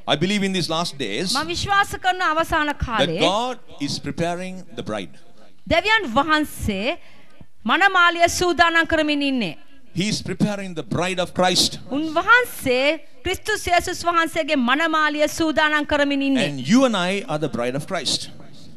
I believe in these last days මම විශ්වාස කරන අවසාන that කාලේ God is preparing the bride. දෙවියන් වහන්සේ මනමාලිය සූදානම් කරමින් ඉන්නේ. He is preparing the bride of Christ. උන්වහන්සේ ක්‍රිස්තුස් යේසුස් වහන්සේගේ මනමාලිය සූදානම් කරමින් ඉන්නේ. And you and I are the bride of Christ.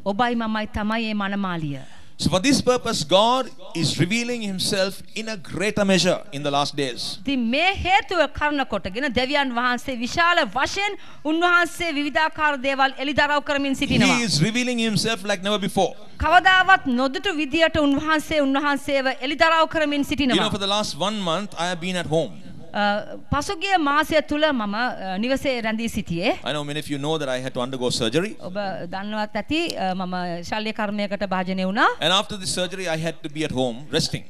ඔබයි මමයි තමයි මේ මනමාලිය. So for this purpose, God is revealing himself in a greater measure in the last days. ඉතින් මේ හේතුව කරන කොටගෙන දෙවියන් වහන්සේ විශාල වශයෙන් උන්වහන්සේ විවිධාකාර දේවල් එළිදරව් කරමින් සිටිනවා. He is revealing himself like never before. කවදාවත් නොදුටු විදියට උන්වහන්සේව එළිදරව් කරමින් You know, සිටිනවා. for the last 1 month, I have been at home. පසුගිය මාසය තුල මම නිවසේ රැඳී සිටියේ. I know many of you know that I had to undergo surgery. ඔබ දන්නවත් ඇති මම ශල්‍ය කර්මයකට භාජනය වුණා. And after the surgery, I had to be at home resting.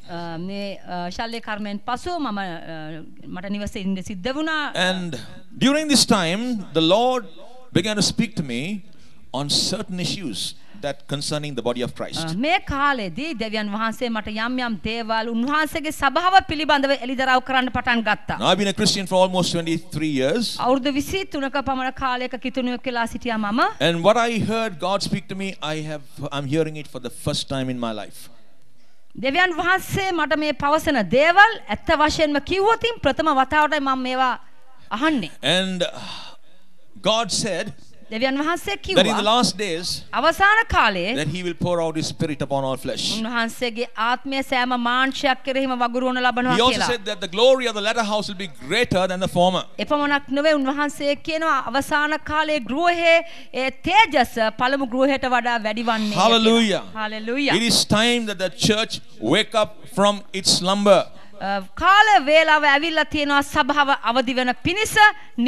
මේ ශල්‍ය කර්මයෙන් පසු මට නිවසේ ඉන්න සිද්ධ වුණා. And during this time, the Lord began to speak to me on certain issues that concerning the body of Christ. මේ කාලෙදී දෙවියන් වහන්සේ මට යම් දේවල් උන්වහන්සේගේ සභාව පිළිබඳව එළිදරව් කරන්න පටන් ගත්තා. Now, I've been a Christian for almost 23 years. අවුරුදු 23ක පමණ කාලයක කිතුණුවෙක් වෙලා සිටියා මම. And what I heard God speak to me, I'm hearing it for the first time in my life. දෙවියන් වහන්සේ මට මේ පවසන දේවල් ඇත්ත වශයෙන්ම කිව්වොතින් ප්‍රථම වතාවටයි මම මේවා අහන්නේ. And God said දෙවියන් වහන්සේ that in the කිව්වා last days අවසාන කාලයේ that he will pour out his spirit upon all flesh. උන්වහන්සේගේ ආත්මය සෑම මාංශයක් කෙරෙහිම වගුරුවන ලබනවා He also කියලා. said that the glory of the latter house will be greater than the former. එපමණක් නෙවෙයි උන්වහන්සේ කියනවා අවසාන කාලයේ ගෘහයේ ඒ තේජස පළමු ගෘහයට වඩා වැඩි වන්නේ. Hallelujah. Hallelujah. It is time that the church wake up from its slumber. කාල වේලාව ඇවිල්ලා තියෙනවා සභාව අවදි වෙන පිණිස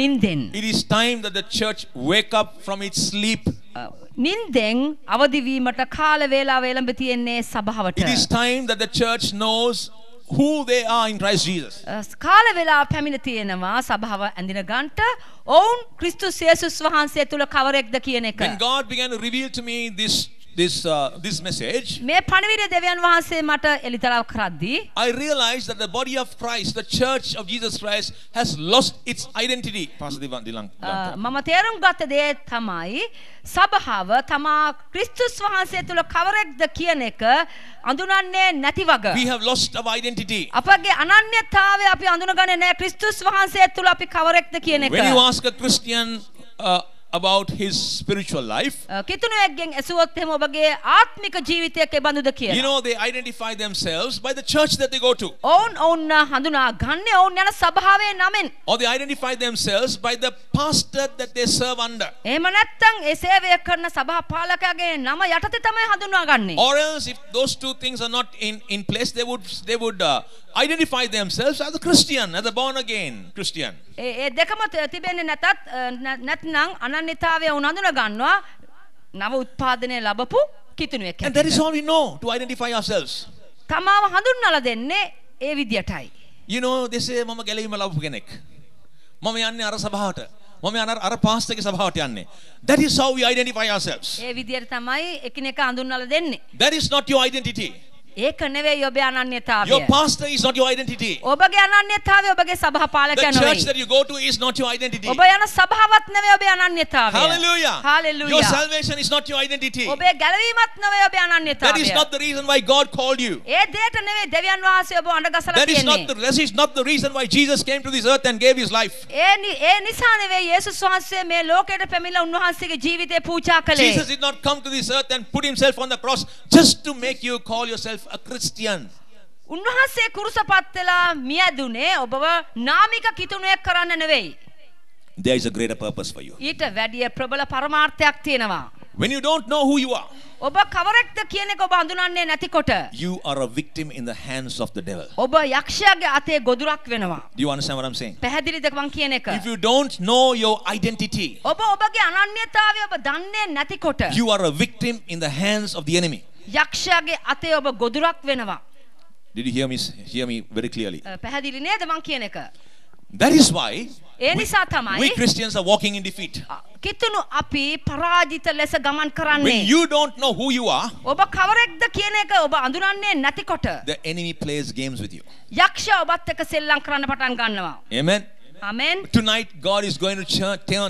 නින්දෙන්. It is time that the church wake up from its sleep. නින්දෙන් අවදි වීමට කාල වේලාව එළඹ තියෙන්නේ සභාවට. It is time that the church knows who they are in Christ Jesus. කාල වේලාව පැමිණ තියෙනවා සභාව ඇඳින ගන්නට ඔවුන් ක්‍රිස්තුස් යේසුස් වහන්සේ තුල කවරෙක්ද කියන එක. When God began to reveal to me this message, මේ පණිවිඩය දෙවියන් වහන්සේ මට එළිදරව් කරද්දී I realized that the body of Christ, the church of Jesus Christ, has lost its identity. Pastor Dilang. මම තේරුම් ගත්ත දේ තමයි සභාව තමා ක්‍රිස්තුස් වහන්සේ තුල කවරෙක්ද කියන එක අඳුනන්නේ නැති වග. We have lost our identity. අපගේ අනන්‍යතාවය අපි අඳුනගන්නේ නැහැ ක්‍රිස්තුස් වහන්සේ තුල අපි කවරෙක්ද කියන එක. When you ask a Christian about his spiritual life, කිතුණුවෙක්ගෙන් ඇසුවොත් එහෙම ඔබගේ ආත්මික ජීවිතය කෙබඳුද කියලා. you know, they identify themselves by the church that they go to. ඔවුන් හඳුනා ගන්නේ ඔවුන් යන සභාවේ නමෙන්. Or they identify themselves by the pastor that they serve under. එහෙම නැත්නම් ඒ සේවය කරන සභා පාලකයාගේ නම යටතේ තමයි හඳුනාගන්නේ. Or else, if those two things are not in place, they would identify themselves as a Christian, as a born again Christian. ඒ දෙකම තිබෙන්නේ නැත්නම් අනන්‍යතාවය උන් හඳුනා ගන්නවා නව උත්පාදනය ලැබපු කිතුණුවෙක්. And that is all we know to identify ourselves. තමාව හඳුන්වලා දෙන්නේ ඒ විදියටයි. You know, they say මම ගැලවීම ලැබපු කෙනෙක්. මම යන්නේ අර සභාවට. මම යන්නේ අර පාස්ටර්ගේ සභාවට යන්නේ. That is how we identify ourselves. ඒ විදියට තමයි එකිනෙක හඳුන්වලා දෙන්නේ. That is not your identity. ඒක නෙවෙයි ඔබේ අනන්‍යතාවය. Your pastor is not your identity. ඔබගේ අනන්‍යතාවය ඔබගේ සභා පාලකයා The church නෙවෙයි. that you go to is not your identity. ඔබ යන සභාවත් නෙවෙයි ඔබේ අනන්‍යතාවය. Hallelujah. Hallelujah. Your salvation is not your identity. ඔබේ ගැලවීමත් නෙවෙයි ඔබේ That අනන්‍යතාවය. is not the reason why God called you. ඒ දෙයට නෙවෙයි දෙවියන් වහන්සේ ඔබ අඬගසලා That is තියෙන්නේ. not the reason why Jesus came to this earth and gave his life. ඒ නිසා නෙවෙයි යේසුස් වහන්සේ මේ ලෝකයට පැමිණලා උන්වහන්සේගේ ජීවිතේ පූජා කළේ. Jesus did not come to this earth and put himself on the cross just to make you call yourself a Christian. උන්වහන්සේ කුරුසපත් වෙලා මියදුනේ ඔබව නාමික කිතුණුවෙක් කරන්න නෙවෙයි. There is a greater purpose for you. ඊට වැඩිය ප්‍රබල පරමාර්ථයක් තියෙනවා. When you don't know who you are, ඔබ කවරෙක්ද කියන එක ඔබ හඳුනන්නේ නැතිකොට you are a victim in the hands of the devil. ඔබ යක්ෂයාගේ අතේ ගොදුරක් වෙනවා. Do you understand what I'm saying? පැහැදිලිද මං කියන එක? If you don't know your identity, ඔබ ඔබගේ අනන්‍යතාවය ඔබ දන්නේ නැතිකොට you are a victim in the hands of the enemy. යක්ෂයාගේ අතේ ඔබ ගොදුරක් වෙනවා. Did you hear me very clearly? පැහැදිලි නේද මං කියන එක? That is why ඒ නිසා තමයි we Christians are walking in defeat. කිතුණු අපි පරාජිත ලෙස ගමන් When කරන්නේ. you don't know who you are, ඔබ කවරෙක්ද කියන එක ඔබ අඳුරන්නේ නැතිකොට the enemy plays games with you. යක්ෂයා ඔබත් එක්ක සෙල්ලම් කරන්න පටන් ගන්නවා. Amen. Amen. Tonight, God is going to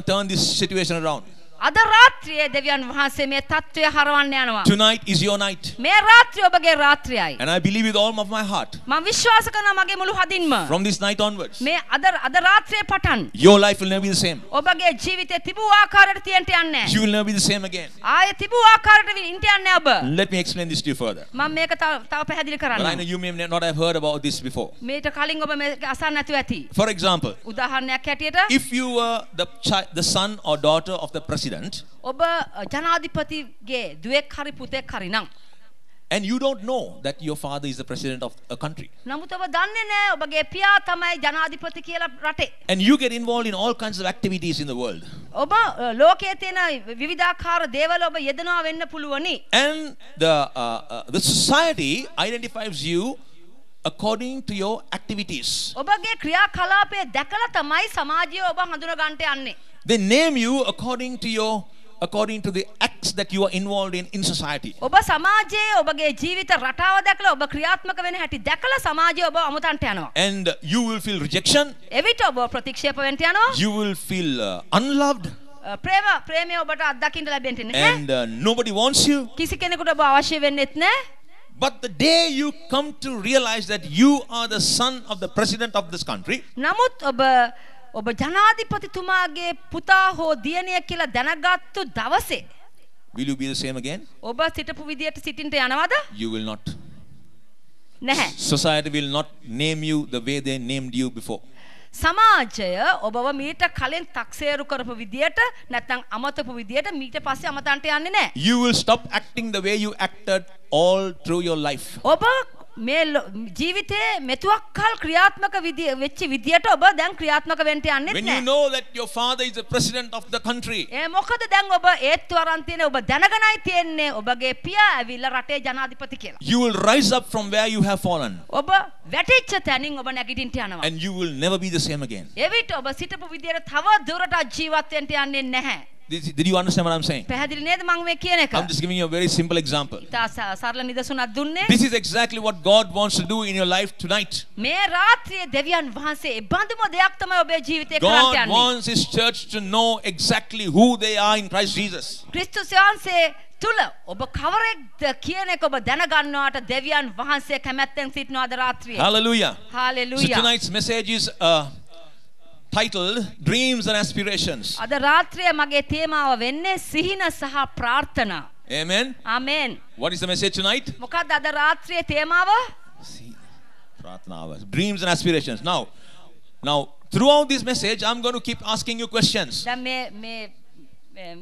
turn this situation around. අද රාත්‍රියේ දෙවියන් වහන්සේ මේ තත්ත්වය හරවන්න යනවා. Tonight is your night. මේ රාත්‍රිය ඔබගේ රාත්‍රියයි. And I believe with all of my heart, මම විශ්වාස කරනවා මගේ මුළු හදින්ම. from this night onwards, මේ අද රාත්‍රියේ පටන් your life will never be the same. ඔබගේ ජීවිතේ තිබූ ආකාරයට තියෙන්න යන්නේ නැහැ. You will never be the same again. ආයේ තිබූ ආකාරයට ඉන්න යන්නේ ඔබ. Let me explain this to you further. මම මේක තව පැහැදිලි But I know කරන්නම්. you may not have heard about this before. මේට කලින් ඔබ මේක අසන්න නැතුව ඇති. For example, උදාහරණයක් හැටියට if you were the son or daughter of the president, ඔබ ජනාධිපතිගේ දුවෙක් හරි පුතෙක් හරි නම් and you don't know that your father is the president of a country, නමුත් ඔබ දන්නේ නැහැ ඔබගේ පියා තමයි ජනාධිපති කියලා රටේ. and you get involved in all kinds of activities in the world, ඔබ ලෝකයේ තියෙන විවිධාකාර දේවල් ඔබ යෙදනවා වෙන්න පුළුවනි. and the society identifies you according to your activities. ඔබගේ ක්‍රියාකලාපය දැකලා තමයි සමාජය ඔබ හඳුනා ගන්නට යන්නේ. They name you according to the acts that you are involved in society. ඔබ සමාජයේ ඔබගේ ජීවිත රටාව දැකලා ඔබ ක්‍රියාත්මක වෙන හැටි දැකලා සමාජය ඔබ අමුතන්ට යනවා. And you will feel rejection. එවිට ඔබ ප්‍රතික්ෂේප වෙන්න යනවා. You will feel unloved. ප්‍රේමය ඔබට අත්දකින්න ලැබෙන්නේ නැහැ. And nobody wants you. කිසි කෙනෙකුට ඔබ අවශ්‍ය වෙන්නෙත් නැහැ. But the day you come to realize that you are the son of the president of this country, නමුත් ඔබ ජනාධිපතිතුමාගේ පුතා හෝ දියණිය කියලා දැනගත්තු දවසේ will you be the same again? ඔබ සිටපු විදියට සිටින්න යනවද? You will not. නැහැ. Society will not name you the way they named you before. සමාජය ඔබව මීට කලින් තක්සේරු කරපු විදියට නැත්නම් අමතපු විදියට මීට පස්සේ අමතන්ට යන්නේ නැහැ. You will stop acting the way you acted all through your life. ඔබ මේ ජීවිතේ මෙතුවක්කල් ක්‍රියාත්මක වෙච්ච විදියට ඔබ දැන් ක්‍රියාත්මක වෙන්න යන්නේ When නැහැ. you know that your father is the president of the country, ඒ මොකද දැන් ඔබ ඒත්තු අරන් තියෙන්නේ ඔබ දැනගෙනයි තියෙන්නේ ඔබගේ පියා ඇවිල්ලා රටේ ජනාධිපති කියලා. you will rise up from where you have fallen, ඔබ වැටිච්ච තැනින් ඔබ නැගිටින්න යනවා. and you will never be the same again. එවිට ඔබ සිටපු විදියට තව දුරටත් ජීවත් වෙන්න යන්නේ නැහැ. Did you understand what I'm saying? පැහැදිලි නේද මම මේ කියන එක? I'm just giving you a very simple example. ඉතා සරල නිදසුනක් දුන්නේ. This is exactly what God wants to do in your life tonight. මේ රාත්‍රියේ දෙවියන් වහන්සේ ඒ බඳුම දෙයක් තමයි ඔබේ ජීවිතේ කරන්න God යන්නේ. wants His church to know exactly who they are in Christ Jesus. ක්‍රිස්තුස් වහන්සේ තුල ඔබ කවරෙක්ද කියන එක ඔබ දැනගන්නවාට දෙවියන් වහන්සේ කැමැත්තෙන් සිටිනවා අද රාත්‍රියේ. Hallelujah. So Hallelujah. tonight's message is titled Dreams and Aspirations. අද රාත්‍රියේ මගේ තේමාව වෙන්නේ සිහින සහ ප්‍රාර්ථනා. Amen. Amen. What is the message tonight? මොකක්ද අද රාත්‍රියේ තේමාව? Dreams and aspirations. Now, throughout this message, I'm going to keep asking you questions. දැන්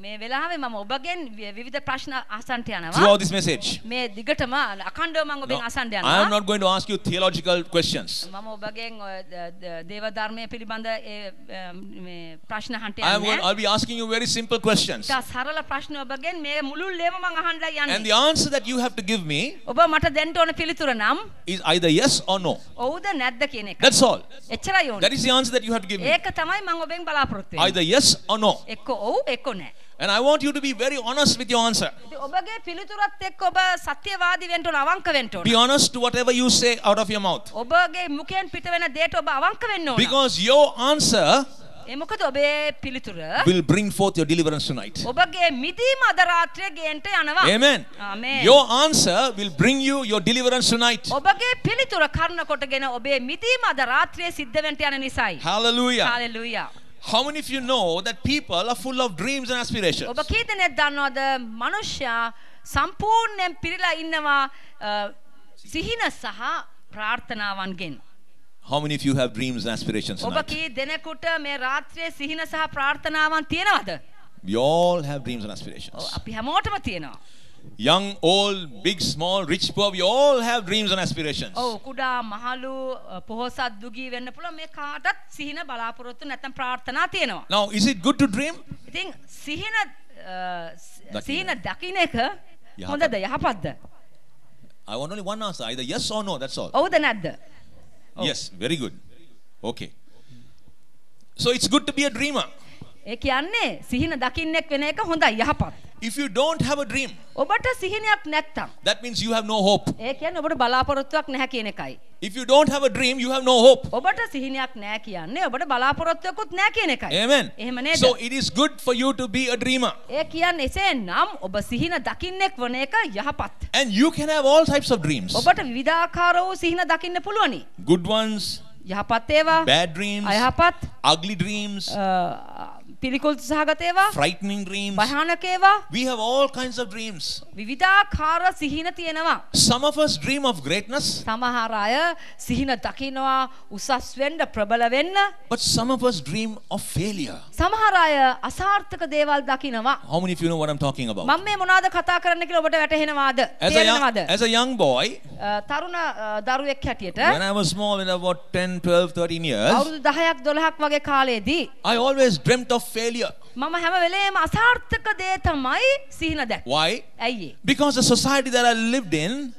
මේ වෙලාවේ මම ඔබගෙන් විවිධ ප්‍රශ්න අහසන්ට යනවා. Throughout this message. මේ දිගටම අඛණ්ඩව මම ඔබෙන් අහසන්ට I am යනවා. not going to ask you theological questions. මම ඔබගෙන් දේව ධර්මයේ පිළිබඳ මේ ප්‍රශ්න අහන්න I'll යන්නේ. be asking you very simple questions. තා සරල ප්‍රශ්න ඔබගෙන් මේ මුළුල්ලේම මම අහන්නයි And යන්නේ. the answer that you have to give me ඔබ මට දෙන්න ඕන පිළිතුර නම් is either yes or no. ඔව්ද නැද්ද කියන එක. That's all. එච්චරයි ඕනේ. That is the answer that you have to give me. ඒක තමයි මම ඔබෙන් බලාපොරොත්තු වෙන්නේ. Either yes or no. එක්ක ඔව් එක්ක නැහැ. And I want you to be very honest with your answer. ඉතින් ඔබගේ පිළිතුරත් එක්ක ඔබ සත්‍යවාදී වෙන්න ඕන අවංක වෙන්න ඕන. Be honest to whatever you say out of your mouth. ඔබගේ මුඛයෙන් පිට වෙන දේට ඔබ අවංක වෙන්න ඕන. Because your answer ඒ මොකද ඔබේ පිළිතුර will bring forth your deliverance tonight. ඔබගේ මිදීම අද රාත්‍රියේ ගේන්න යනවා. Amen. Amen. Your answer will bring you your deliverance tonight. ඔබගේ පිළිතුර කර්ණ කොටගෙන ඔබේ මිදීම අද රාත්‍රියේ සිද්ධ වෙන්න යන නිසායි. Hallelujah. Hallelujah. How many of you know that people are full of dreams and aspirations? ඔබ කී දෙනෙක් දන්නවද මනුෂ්‍යයා සම්පූර්ණයෙන් පිරීලා ඉන්නවා සිහින සහ ප්‍රාර්ථනාවන්ගෙන්. How many of you have dreams and aspirations ඔබ tonight? කී දෙනෙකුට මේ රාත්‍රියේ සිහින සහ ප්‍රාර්ථනාවන් තියෙනවද? We all have dreams and aspirations. අපි හැමෝටම තියෙනවා. Young, old, big, small, rich, poor, we all have dreams and aspirations. ඔව් කුඩා මහලු පොහොසත් දුගී වෙන්න පුළුවන් මේ කාටත් සිහින බලාපොරොත්තු නැත්නම් ප්‍රාර්ථනා තියෙනවා. Now, is it good to dream? ඉතින් සිහින දකින්න එක යහපත්. හොඳද යහපත්ද? I want only one answer, either yes or no, that's all. ඔව්ද නැද්ද? Yes, very good. Okay. So it's good to be a dreamer. ඒ කියන්නේ සිහින දකින්නෙක් වෙන එක හොඳයි යහපත්. If you don't have a dream, ඔබට සිහිනයක් නැත්තම් that means you have no hope. ඒ කියන්නේ ඔබට බලාපොරොත්තුවක් නැහැ කියන එකයි. If you don't have a dream, you have no hope. ඔබට සිහිනයක් නැහැ කියන්නේ ඔබට බලාපොරොත්තුවකුත් නැහැ කියන එකයි. Amen. එහෙම නේද? So it is good for you to be a dreamer. ඒ කියන්නේ එසේනම් ඔබ සිහින දකින්නෙක් වන එක යහපත්. And you can have all types of dreams. ඔබට විවිධාකාර වූ සිහින දකින්න පුළුවනි. Good ones, යහපත් ඒවා, bad dreams, අයහපත්, ugly dreams, පිළිකුල් සහගත ඒවා, frightening dreams. භයානක ඒවා. We have all kinds of dreams. විවිධාකාර සිහින තියෙනවා. Some of us dream of greatness, සමහර අය සිහින දකින්නවා උසස් වෙන්න, ප්‍රබල වෙන්න. but some of us dream of failure. සමහර අය අසාර්ථක දේවල් දකින්නවා. How many of you know what I'm talking about? මම මේ මොනවාද කතා කරන්න කියලා ඔබට වැටහෙනවාද? තේරෙනවද? As a young boy, තරුණ දරුවෙක් හැටියට when I was small, in about 10, 12, 13 years, අවුරුදු 10ක් 12ක් වගේ කාලෙදී I always dreamt of failure. මම හැම වෙලේම අසාර්ථක දේ තමයි සිහින දැක්කේ. Why? ඇයි ඒ? Because the society that I lived in,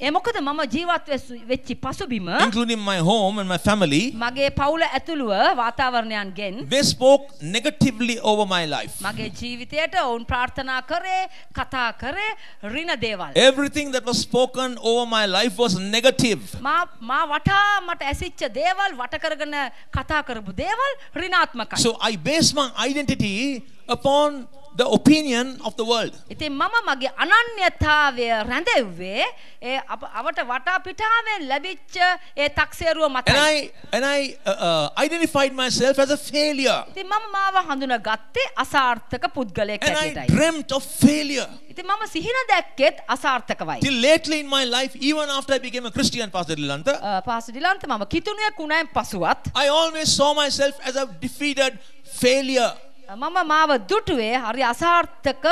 ඒ මොකද මම ජීවත් වෙච්ච පසුබිම including my home and my family, මගේ පවුල ඇතුළුව වාතාවරණයන්ගෙන් they spoke negatively over my life. මගේ ජීවිතයට ඔවුන් ප්‍රාර්ථනා කරේ, කතා කරේ ඍණ දේවල්. Everything that was spoken over my life was negative. මා වටා මට ඇසිච්ච දේවල්, වට කරගෙන කතා කරපු දේවල් ඍණාත්මකයි. So I based my identity upon the opinion of the world. ඉතින් මම මගේ අනන්‍යතාවය රැඳෙව්වේ ඒ අවට වටා පිටාවෙන් ලැබිච්ච ඒ තක්සේරුව මතයි. And I identified myself as a failure. ඉතින් මම මාව හඳුනාගත්තේ අසාර්ථක පුද්ගලයෙක් And I හැටියටයි. dreamt of failure. ඉතින් මම සිහින දැක්කෙත් අසාර්ථකවයි. Till lately in my life, even after I became a Christian, Pastor Dilanta, pastor Dilanta මම කිතුණුවෙක් වුණායින් පසුවත් I always saw myself as a defeated failure. මම මාව දුටුවේ හරි අසාර්ථක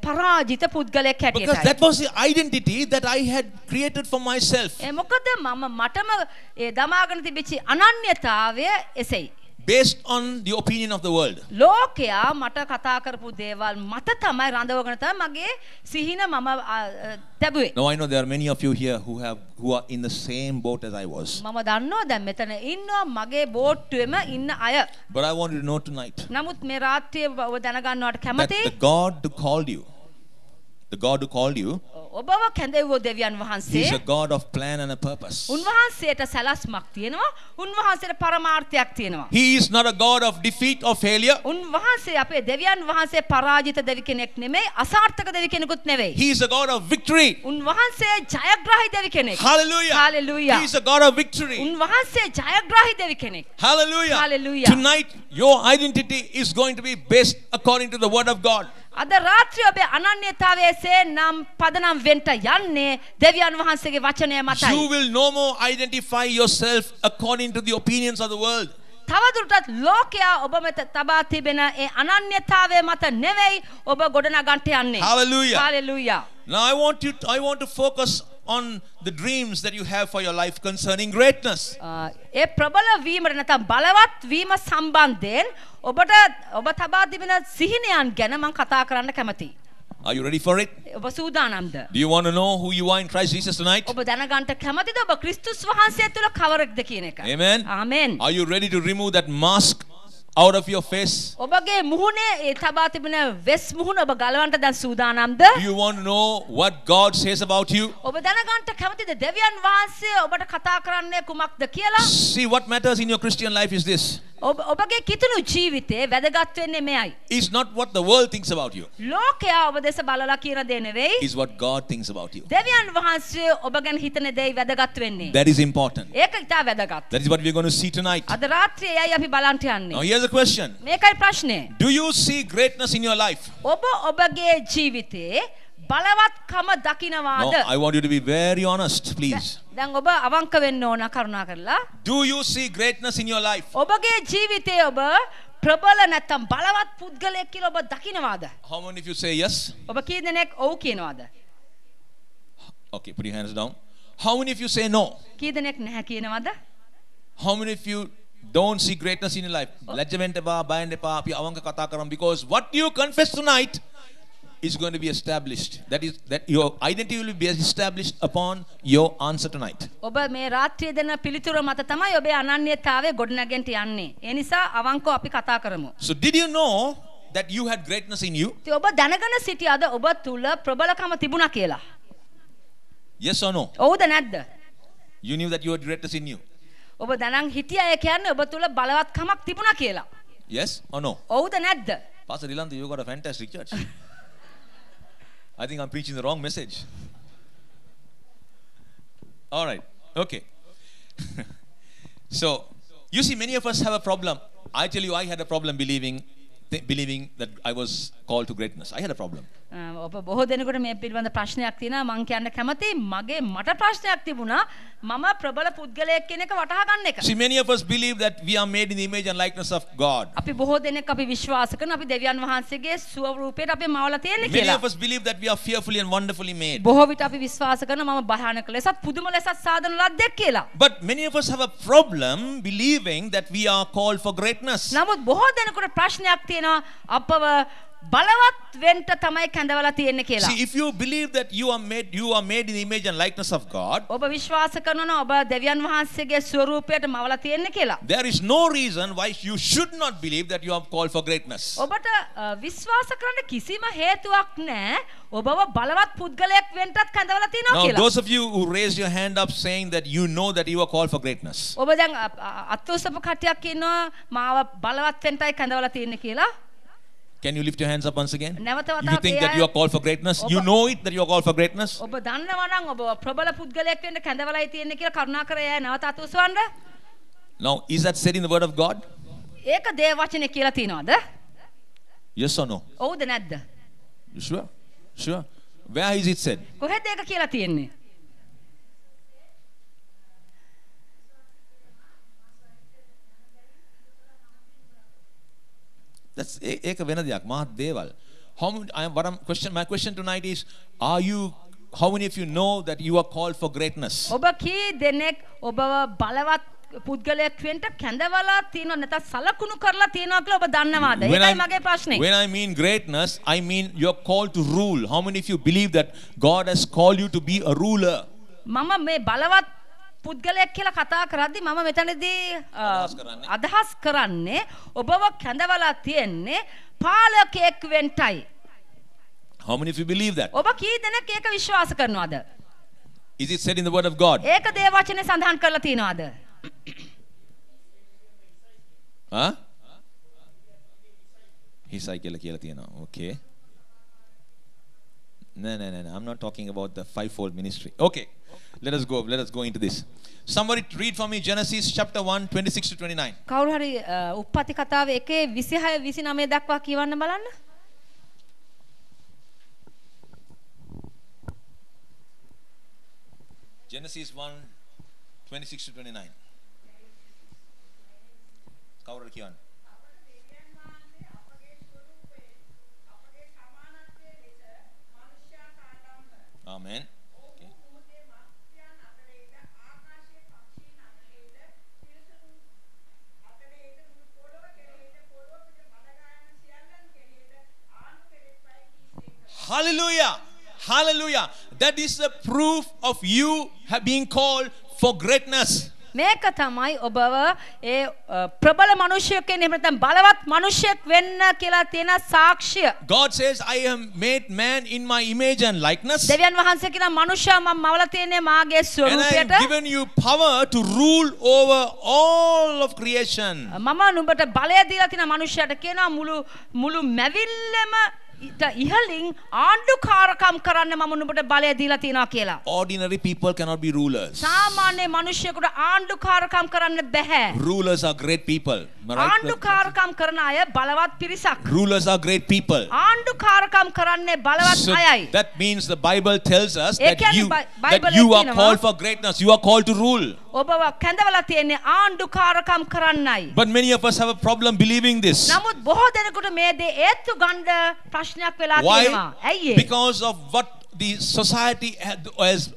පරාජිත පුද්ගලයෙක් Because හැටියටයි. that was the identity that I had created for myself. ඒ මොකද මම මටම ඒ දමාගෙන තිබිච්ච අනන්‍යතාවය එසෙයි. Based on the opinion of the world. ලෝකයා මට කතා කරපු දේවල් මත තමයි රඳවගෙන තමයි මගේ සිහින මම තැබුවේ. Now I know there are many of you here who are in the same boat as I was. මම දන්නවා දැන් මෙතන ඉන්නවා මගේ බෝට්ටුවෙම ඉන්න අය. But I want you to know tonight නමුත් මේ රාත්‍රියේ ඔබ දැනගන්නවට that කැමතියි. the God who called you, ඔබව කැඳෙව්වෝ දෙවියන් He වහන්සේ. is a God of plan and a purpose. උන්වහන්සේට සැලැස්මක් තියෙනවා. උන්වහන්සේට පරමාර්ථයක් තියෙනවා. He is not a God of defeat or failure. උන්වහන්සේ අපේ දෙවියන් වහන්සේ පරාජිත දෙවි කෙනෙක් නෙමෙයි, අසාර්ථක දෙවි කෙනෙකුත් නෙවෙයි. He is a God of victory. උන්වහන්සේ ජයග්‍රාහී දෙවි කෙනෙක්. Hallelujah. Hallelujah. He is a God of victory. උන්වහන්සේ ජයග්‍රාහී දෙවි කෙනෙක්. Hallelujah. Hallelujah. Tonight, your identity is going to be based according to the word of God. අද රාත්‍රියේ ඔබේ අනන්‍යතාවයේ නම් පදනම් වෙන්න යන්නේ දෙවියන් වහන්සේගේ වචනය මතයි. You will no more identify yourself according to the opinions of the world. තවදුරටත් ලෝකයා ඔබ මත තබා තිබෙන ඒ අනන්‍යතාවය මත නෙවෙයි ඔබ ගොඩනගන්නට යන්නේ. Hallelujah. Hallelujah. Now I want to focus on the dreams that you have for your life concerning greatness. ඒ ප්‍රබල වීමට නැත්නම් බලවත් වීම සම්බන්ධයෙන් ඔබ තබා තිබෙන සිහිනයන් ගැන මම කතා කරන්න කැමතියි. Are you ready for it? ඔබ සූදානම්ද? Do you want to know who you are in Christ Jesus tonight? ඔබ දැනගන්න කැමතිද ඔබ ක්‍රිස්තුස් වහන්සේ තුළ කවරෙක්ද කියන එක? Amen. Amen. Are you ready to remove that mask out of your face? ඔබගේ මුහුණේ ඒ තබා තිබෙන වෙස් මුහුණ ඔබ ගලවන්න දැන් සූදානම්ද? Do you want to know what God says about you? ඔබ දැනගන්න කැමතිද දෙවියන් වහන්සේ ඔබට කතා කරන්නේ කුමක්ද කියලා? See, what matters in your Christian life is this. ඔබගේ කිතුණු ජීවිතේ වැදගත් වෙන්නේ මෙයයි. It's not what the world thinks about you. ලෝකයා ඔබ දෙස බලලා කියන දේ නෙවෙයි. It's what God thinks about you. දෙවියන් වහන්සේ ඔබ ගැන හිතන දෙයි වැදගත් වෙන්නේ. That is important. ඒක ඉතා වැදගත්. That is what we're going to see tonight. අද රාත්‍රියේයි අපි බලන්න යන්නේ. Now here's a question. මේකයි ප්‍රශ්නේ. Do you see greatness in your life? ඔබ ඔබගේ ජීවිතේ බලවත්කම දකින්නවාද? No, I want you to be very honest, please. දැන් ඔබ අවංක වෙන්න ඕන කරුණා කරලා. Do you see greatness in your life? ඔබගේ ජීවිතේ ඔබ ප්‍රබල නැත්නම් බලවත් පුද්ගලයෙක් කියලා ඔබ දකින්නවාද? How many of you say yes? ඔබ කී දෙනෙක් ඔව් කියනවාද? Okay, put your hands down. How many of you say no? කී දෙනෙක් නැහැ කියනවාද? How many of you don't see greatness in your life? ලැජ්ජ වෙන්න එපා, බයෙන් එපා, අපි අවංක කතා කරමු, because what you confess tonight is going to be established. That your identity will be established upon your answer tonight. ඔබ මේ රාත්‍රියේ දෙන පිළිතුර මත තමයි ඔබේ අනන්‍යතාවය ගොඩනගෙන්න යන්නේ. ඒ නිසා අවංකව අපි කතා කරමු. So did you know that you had greatness in you? ඉතින් ඔබ දැනගෙන සිටියාද ඔබ තුල ප්‍රබලකම තිබුණා කියලා? Yes or no? ඔව්ද නැද්ද? You knew that you had greatness in you. ඔබ දැනන් හිටියා ඒ කියන්නේ ඔබ තුල බලවත්කමක් තිබුණා කියලා. Yes or no? ඔව්ද නැද්ද? Pastor Dilantha, you got a fantastic church. I think I'm preaching the wrong message. All right. Okay. So, you see, many of us have a problem. I tell you, I had a problem believing that I was called to greatness. I had a problem. ඔබ බොහෝ දෙනෙකුට මේ පිළිබඳ ප්‍රශ්නයක් තියෙනවා. මම කියන්න කැමතියි මට ප්‍රශ්නයක් තිබුණා. මම ප්‍රබල පුද්ගලයෙක් කෙනෙක් වටහා ගන්න එක. See, many of us believe that we are made in the image and likeness of God. අපි බොහෝ දෙනෙක් අපි විශ්වාස කරන අපි දෙවියන් වහන්සේගේ ස්වරූපයට අපි මවලා තියෙන්නේ Many කියලා. of us believe that we are fearfully and wonderfully made. බොහෝ විට අපි විශ්වාස කරන මම භයානක ලෙසත් පුදුම ලෙසත් සාධන ලද්දෙක් කියලා. But many of us have a problem believing that we are called for greatness. නමුත් බොහෝ දෙනෙකුට ප්‍රශ්නයක් තියෙනවා අපව බලවත් වෙන්න තමයි කැඳවලා තියෙන්නේ කියලා. See, if you believe that you are made in the image and likeness of God, ඔබ විශ්වාස කරනවා ඔබ දෙවියන් වහන්සේගේ ස්වරූපයට මවලා තියෙන්නේ කියලා. there is no reason why you should not believe that you are called for greatness. ඔබට විශ්වාස කරන්න කිසිම හේතුවක් නැහැ. ඔබව බලවත් පුද්ගලයෙක් වෙන්නත් කැඳවලා තියෙනවා Now, කියලා. those of you who raised your hand up saying that you know that you are called for greatness, ඔබ දැන් අත්උසප කට්ටියක් ඉන්නවා මාව බලවත් වෙන්නයි කැඳවලා තියෙන්නේ කියලා. can you lift your hands up once again? නැවත You වතාවක් think that you are called for greatness? You know it that you are called for greatness? ඔබ දන්නවා නම් ඔබ ප්‍රබල පුද්ගලයෙක් වෙන්න කැඳවලායි තියෙන්නේ කියලා කරුණාකර එයා නැවත අත්උසවන්න. Now, is that said in the word of God? ඒක දේව වචනේ කියලා තියනවද? Yes or no? ඔව්ද නැද්ද? You sure? Sure. Where is it said? කොහෙද ඒක කියලා තියෙන්නේ? That's ඒක වෙන දෙයක් මහත් දේවල්. My question tonight is, how many of you know that you are called for greatness? ඔබ කී දෙනෙක් ඔබව බලවත් පුද්ගලයෙක් වෙන්න කැඳවලා තියෙනව නැත්නම් සලකුණු කරලා තියෙනවා කියලා ඔබ දන්නවාද? ඒකයි මගේ ප්‍රශ්නේ. When I mean greatness, I mean you're called to rule. How many of you believe that God has called you to be a ruler? මම මේ බලවත් පුද්ගලයෙක් කියලා කතා කරද්දි මම මෙතනදී අදහස් කරන්නේ ඔබව කැඳවලා තියෙන්නේ පාලකයෙක් වෙන්නයි. How many of you believe that? ඔබ කී දෙනෙක් ඒක විශ්වාස කරනවද? Is it said in the word of God? ඒක දේව වචනේ සඳහන් කරලා තියෙනවද? Huh? හිසයි කියලා තියෙනවා. Okay. No. I'm not talking about the fivefold ministry. Okay. Let us go into this. Somebody read for me Genesis chapter 1, 26 to 29. කවුරු හරි උප්පත්ති කතාව 1:26 29 දක්වා කියවන්න බලන්න. Genesis 1, 26 to 29. කවුරු කියවන්න? Amen. Okay. Hallelujah. Hallelujah. That is the proof of you being called for greatness. මේක තමයි ඔබව ඒ ප්‍රබල මිනිසෙක් වෙන්න එහෙම නැත්නම් බලවත් මිනිසෙක් වෙන්න කියලා තියෙන සාක්ෂිය. God says, I am made man in my image and likeness. දෙවියන් වහන්සේ කියන මනුෂ්‍යයා මම මවලා තියෙන්නේ මාගේ And I ස්වරූපයට. have given you power to rule over all of creation. මම නුඹට බලය දීලා තියෙන මනුෂ්‍යයාට කියනවා මුළු මැවිල්ලම ඉහලින් ආණ්ඩුකාරකම් කරන්න මම නුඹට බලය දීලා තියෙනවා කියලා. Ordinary people cannot be rulers. සාමාන්‍ය මිනිසෙකුට ආණ්ඩුකාරකම් කරන්න බෑ. Rulers are great people. Am I right? ආණ්ඩුකාරකම් කරන අය බලවත් පිරිසක්. Rulers are great people. ආණ්ඩුකාරකම් කරන්නේ බලවත් So අයයි. that means the Bible tells us A that කියන්නේ බයිබලයේ you are තියෙනවා. called for greatness. You are called to rule. ඔබව කැඳවලා තියෙන්නේ ආණ්ඩුකාරකම් කරන්නයි. But many of us have a problem believing this. නමුත් බොහෝ දෙනෙකුට මේ දේ ඒත්තු ගන්න ප්‍රශ්නයක් වෙලා තියෙනවා. Why? ඇයි ඒ? Because of what the society as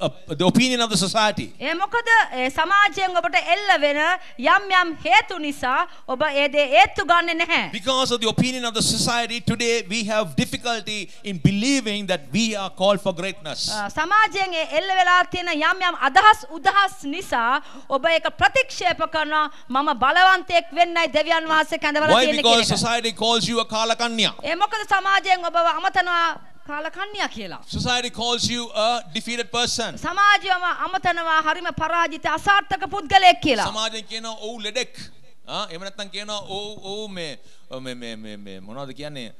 the opinion of the society. ඒ මොකද ඒ සමාජයෙන් ඔබට එල්ල වෙන යම් යම් හේතු නිසා ඔබ ඒ දේ ඒත්තු ගන්නෙ නැහැ. Because of the opinion of the society today we have difficulty in believing that we are called for greatness. සමාජයෙන් ඒ එල්ල වෙලා තියෙන යම් යම් අදහස් උදහස් නිසා ඔබ ඒක ප්‍රතික්ෂේප කරනවා මම බලවන්තයෙක් වෙන්නයි දෙවියන් වහන්සේ කැඳවලා Why? තියෙන්නේ Because කියන එක. society calls you a kalakanya. ඒ මොකද සමාජයෙන් ඔබව අමතනවා කාලකන්‍යා කියලා. Society calls you a defeated person. සමාජයම අමතනවා හරිම පරාජිත අසාර්ථක පුද්ගලයෙක් කියලා. සමාජයෙන් කියනවා ඔව් ලෙඩෙක්. එහෙම නැත්නම් කියනවා ඔව් මේ මොනවද කියන්නේ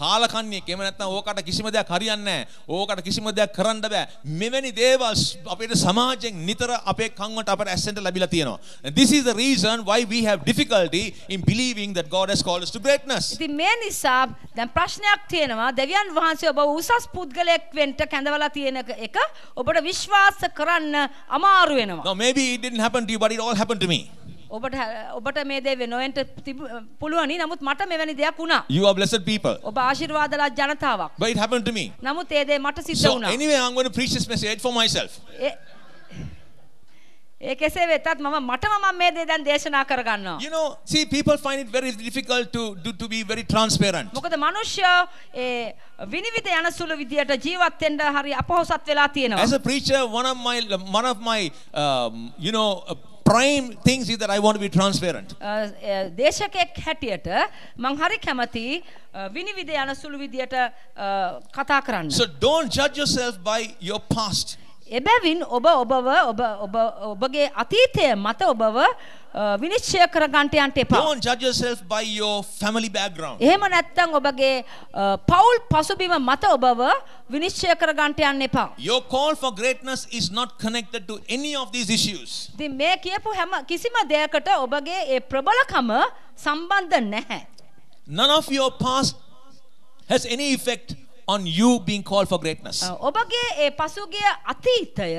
කාලකන්‍යෙක්. එහෙම නැත්නම් ඕකට කිසිම දෙයක් හරියන්නේ නැහැ. ඕකට කිසිම දෙයක් කරන්න බෑ. මෙවැනි දේවල් අපේ සමාජයෙන් නිතර අපේ කන් වලට අපට ඇසෙන්න ලැබිලා තියෙනවා. And this is the reason why we have difficulty in believing that God has called us to greatness. ඉතින් මේ නිසා දැන් ප්‍රශ්නයක් තියෙනවා දෙවියන් වහන්සේ ඔබ උසස් පුද්ගලයෙක් වෙන්න කැඳවලා තියෙන එක ඔබට විශ්වාස කරන්න අමාරු වෙනවා. Now maybe it didn't happen to you, but it all happened to me. ඔබට මේ දේ වෙනවෙන්ට පුළුවනි. නමුත් මට මෙවැනි දෙයක් වුණා. You are blessed people. ඔබ ආශිර්වාදලත් ජනතාවක්. But it happened to me. නමුත් ඒ දේ මට සිද්ධ So වුණා. anyway, I'm going to preach this message for myself. ඒ කෙසේ වෙතත් මටම මේ දේ දැන් දේශනා කරගන්නවා. You know, see, people find it very difficult to be very transparent. මොකද මිනිස්සු ඒ විනිවිද යන සුළු විදියට ජීවත් වෙන්න හරි අපහසුත් වෙලා තියෙනවා. As a preacher, one of my prime things is that I want to be transparent. දේශකෙක් හැටියට මං හරි කැමති විනිවිද යන සුළු විදියට කතා කරන්න. So don't judge yourself by your past. එබැවින් ඔබගේ අතීතය මත ඔබව විනිශ්චය කරගන්නට යන්න එපා. Don't judge yourself by your family background. එහෙම නැත්නම් ඔබගේ පෞල් පසුබිම මත ඔබව විනිශ්චය කරගන්නට යන්න එපා. Your call for greatness is not connected to any of these issues. ඉතින් මේ කියපු හැම කිසිම දෙයකට ඔබගේ ඒ ප්‍රබලකම සම්බන්ධ නැහැ. None of your past has any effect on you being called for greatness. ඔබගේ ඒ පසුගිය අතීතය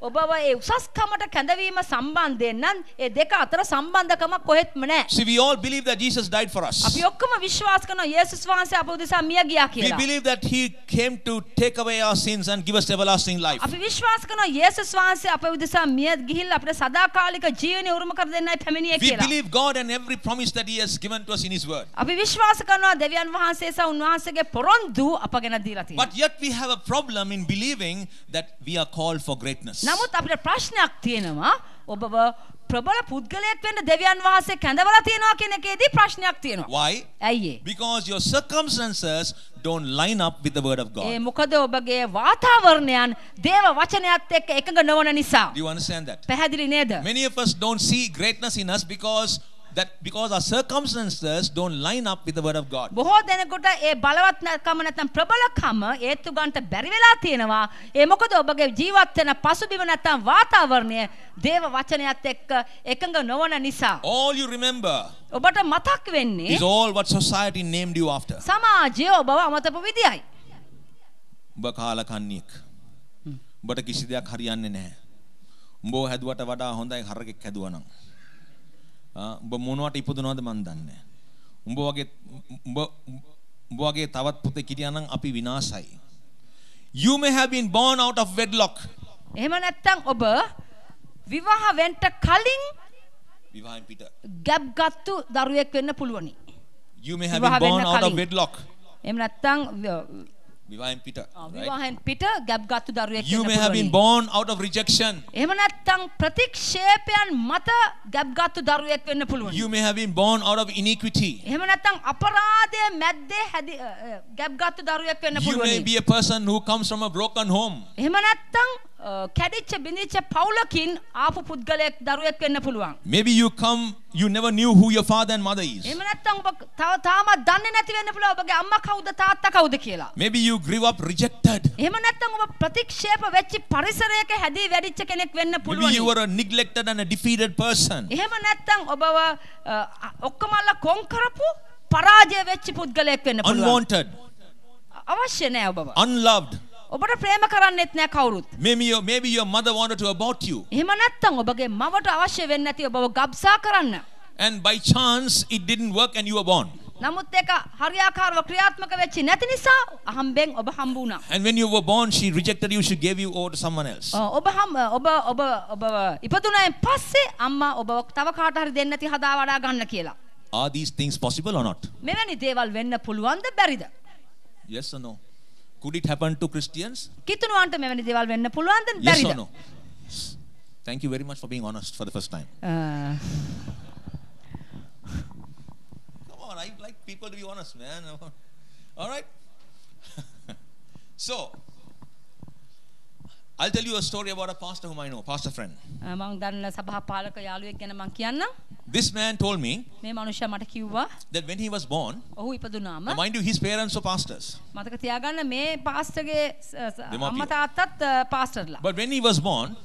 ඔබව ඒ උසස්කමට කැඳවීම සම්බන්ධයෙන් නම් ඒ දෙක අතර සම්බන්ධකමක් කොහෙත්ම නැහැ. See, we all believe that Jesus died for us. අපි ඔක්කොම විශ්වාස කරනවා යේසුස් වහන්සේ අප උදෙසා මිය ගියා We කියලා. believe that he came to take away our sins and give us everlasting life. අපි විශ්වාස කරනවා යේසුස් වහන්සේ අප උදෙසා මිය ගිහිල්ලා අපිට සදාකාලික ජීවනය උරුම කර දෙන්නයි පැමිණියේ We කියලා. believe God and every promise that he has given to us in his word. අපි විශ්වාස කරනවා දෙවියන් වහන්සේ සහ උන්වහන්සේගේ පොරොන්දු අප ගැන දීලා තියෙනවා. But yet we have a problem in believing that we are called for greatness. නමුත් අපිට ප්‍රශ්නයක් තියෙනවා ඔබව ප්‍රබල පුද්ගලයෙක් වෙන්න දෙවියන් වහන්සේ කැඳවලා තියෙනවා කියන එකේදී ප්‍රශ්නයක් තියෙනවා. Why? ඇයි ඒ? Because your circumstances don't line up with the word of God. ඒ මොකද ඔබගේ වාතාවරණයන් දේව වචනයත් එක්ක එකඟ නොවන නිසා. Do you understand that? පැහැදිලි නේද? Many of us don't see greatness in us because our circumstances don't line up with the word of God. බොහෝ දෙනෙකුට ඒ බලවත්කම නැත්නම් ප්‍රබලකම ඒත්තු ගන්නට බැරි වෙලා තියෙනවා. ඒ මොකද ඔබගේ ජීවත් වෙන පසුබිම නැත්නම් වාතාවරණය දේව වචනයත් එක්ක එකඟ නොවන නිසා. All you remember ඔබට මතක් වෙන්නේ is all what society named you after. සමාජය ඔබව අමතපු විදියයි. උඹ කාලකන්ණියෙක්. උඹට කිසි දෙයක් හරියන්නේ නැහැ. උඹව හැදුවට වඩා හොඳයි හරකෙක් හැදුවා නම්. උඹ මොනවට ඉපදුනවද මන් දන්නේ නැහැ. උඹ වගේ තවත් පුතෙක් හිටියා නම් අපි විනාශයි. You may have been born out of wedlock. එහෙම නැත්නම් ඔබ විවාහ වෙන්න කලින් විවාහයෙන් පිට. ගැබ් ගත්තු දරුවෙක් වෙන්න පුළුවනි. You may have been born out of wedlock. එහෙම නැත්නම් විවාහයෙන් පිට. විවාහයෙන් පිට ගැබ් ගත්තු දරුවෙක් වෙන්න පුළුවනි. You may have been born out of rejection. එහෙම නැත්නම් ප්‍රතික්ෂේපයන් මත ගැබ් ගත්තු දරුවෙක් වෙන්න පුළුවනි. You may have been born out of iniquity. එහෙම නැත්නම් අපරාධයේ මැද්දේ ගැබ් ගත්තු දරුවෙක් වෙන්න You පුළුවනි. may be a person who comes from a broken home. එහෙම නැත්නම් කැඩිච්ච බිඳිච්ච පවුලකින් ආපු පුද්ගලයෙක් දරුවෙක් වෙන්න පුළුවන්. Maybe you never knew who your father and mother is. එහෙම නැත්නම් ඔබ තාමත් දන්නේ නැති වෙන්න පුළුවන් ඔබගේ අම්මා කවුද තාත්තා කවුද කියලා. Maybe you grew up rejected. එහෙම නැත්නම් ඔබ ප්‍රතික්ෂේප වෙච්ච පරිසරයක හැදී වැඩිච්ච කෙනෙක් වෙන්න Maybe පුළුවන්. you were a neglected and a defeated person. එහෙම නැත්නම් ඔබව ඔක්කොමල්ල කොන් කරපු පරාජය වෙච්ච පුද්ගලයෙක් වෙන්න පුළුවන්. Unwanted. අවශ්‍ය නැහැ ඔබව. Unloved. ඔබට ප්‍රේම කරන්නෙත් නැහැ කවුරුත්. Maybe your mother wanted to abort you. එහෙම නැත්නම් ඔබගේ මවට අවශ්‍ය වෙන්නේ නැති ඔබව ගබ්සා කරන්න. And by chance it didn't work and you were born. නමුත් ඒක හරියාකාරව ක්‍රියාත්මක වෙච්චි නැති නිසා අහම්බෙන් ඔබ හම්බ වුණා. And when you were born, she rejected you. She gave you over to someone else. ඔබ ඉපදුනායින් පස්සේ අම්මා ඔබ තව කාට හරි දෙන්න නැති හදා වඩා ගන්න කියලා. Are these things possible or not? මෙවැනි දේවල් වෙන්න පුළුවන්ද බැරිද? Yes or no? Could it happen to Christians? කිතුණුවන්ට මෙවැනි දේවල් වෙන්න පුළුවන්ද Yes බැරිද? or no? Thank you very much for being honest for the first time. Come on, I like people to be honest, man. All right. So, I'll tell you a story about a pastor whom I know, pastor friend. මම දන්න සභා පාලක යාළුවෙක් ගැන මම කියන්නම්. This man told me මේ මනුෂ්‍යයා මට කිව්වා that when he was born, ඔහු ඉපදුනාම mind you, his parents were pastors. මතක තියාගන්න මේ පාස්ටර්ගේ අම්මා තාත්තත් පාස්ටර්ලා. But when he was born,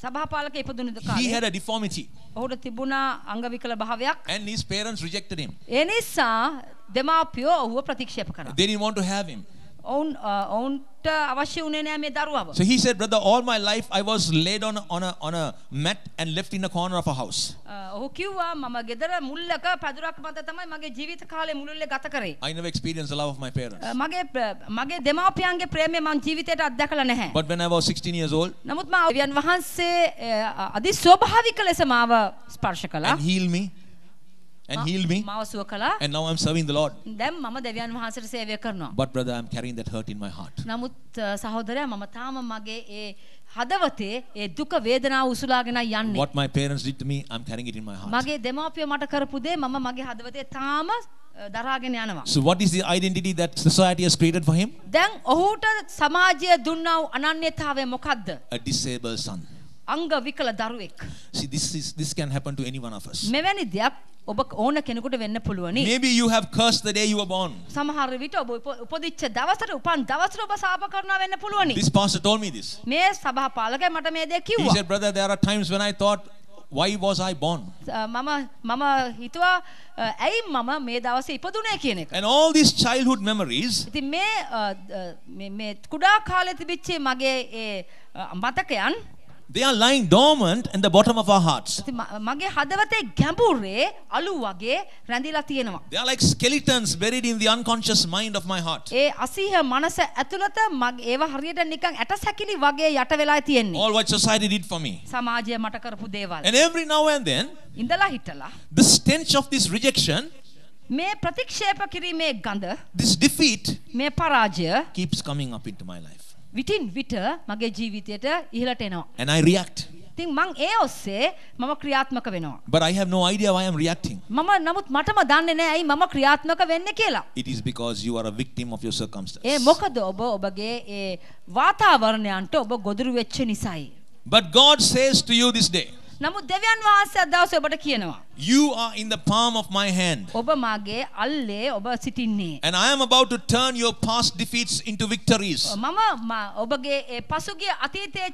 සභා පාලක ඉපදුන he කාලේ had a deformity. ඔහුට තිබුණා අංග විකල භාවයක්. And his parents rejected him. ඒ නිසා දෙමාපියෝ ඔහුව ප්‍රතික්ෂේප කරා. They didn't want to have him. ඔවුන්ට අවශ්‍ය වුණේ නැහැ මේ දරුවව. So he said, brother, all my life I was laid on a mat and left in a corner of a house. ඔහු කිව්වා මම ගෙදර මුල්ලක පැදුරක් මත තමයි මගේ ජීවිත කාලය මුළුල්ලේ ගත කරේ. I never experienced the love of my parents. මගේ දෙමාපියන්ගේ ප්‍රේමය මම ජීවිතේට අත්දැකලා නැහැ. But when I was 16 years old, නමුත් මා දෙවියන් වහන්සේ අදි ස්වභාවික ලෙස මාව ස්පර්ශ කළා. and healed me. And healed me. මාව සුව කළා. And now I'm serving the Lord. දැන් මම දෙවියන් වහන්සේට සේවය කරනවා. But brother, I'm carrying that hurt in my heart. නමුත් සහෝදරයා මම තාම මගේ ඒ හදවතේ ඒ දුක වේදනාව උසුලාගෙන යන්නේ. What my parents did to me, I'm carrying it in my heart. මගේ දෙමාපියෝ මට කරපු දේ මම මගේ හදවතේ තාම දරාගෙන යනවා. So what is the identity that society has created for him? දැන් ඔහුට සමාජය දුන්නා වූ අනන්‍යතාවය මොකද්ද? A disabled son. අංග විකල දරුවෙක්. See, this can happen to any one of us. මෙවැනි දෙයක් ඔබ ඕන කෙනෙකුට වෙන්න පුළුවනි. Maybe you have cursed the day you were born. සමහර විට ඔබ උපදිච්ච දවසට උපන් දවසට ඔබ සාප කරනවා වෙන්න පුළුවනි. This pastor told me this. මේ සභා පාලකයා මට මේ දේ He කිව්වා. said, brother, there are times when I thought, why was I born? මම හිතුවා ඇයි මම මේ දවසේ ඉපදුනේ කියන එක. And all these childhood memories, ඉතින් මේ කුඩා කාලේ තිබිච්ච මගේ ඒ මතකයන් they are lying dormant in the bottom of our hearts. මගේ හදවතේ ගැඹුරේ අලු වගේ රැඳිලා තියෙනවා. They are like skeletons buried in the unconscious mind of my heart. ඒ අසීහ මනස ඇතුළත ඒව හරියට නිකන් ඇටසැකිලි වගේ යට වෙලා තියෙන්නේ. All what society did for me. සමාජය මට කරපු දේවල්. And every now and then, ඉඳලා හිටලා the stench of this rejection, මේ ප්‍රතික්ෂේප කිරීමේ ගඳ, this defeat, මේ පරාජය keeps coming up into my life. විටින් විට මගේ ජීවිතයට ඉහළට එනවා. And I react. ඉතින් මං ඒ ඔස්සේ මම ක්‍රියාත්මක වෙනවා. But I have no idea why I'm reacting. මම නමුත් මටම දන්නේ නැහැ ඇයි මම ක්‍රියාත්මක වෙන්නේ කියලා. It is because you are a victim of your circumstance. ඒ මොකද ඔබගේ ඒ වාතාවරණයන්ට ඔබ ගොදුරු වෙච්ච නිසායි. But God says to you this day, නමුත් දෙවියන් වහන්සේ අද දවසේ ඔබට කියනවා, you are in the palm of my hand. ඔබ මාගේ අල්ලේ ඔබ සිටින්නේ. And I am about to turn your past defeats into victories. මම ඔබගේ ඒ පසුගිය අතීතයේ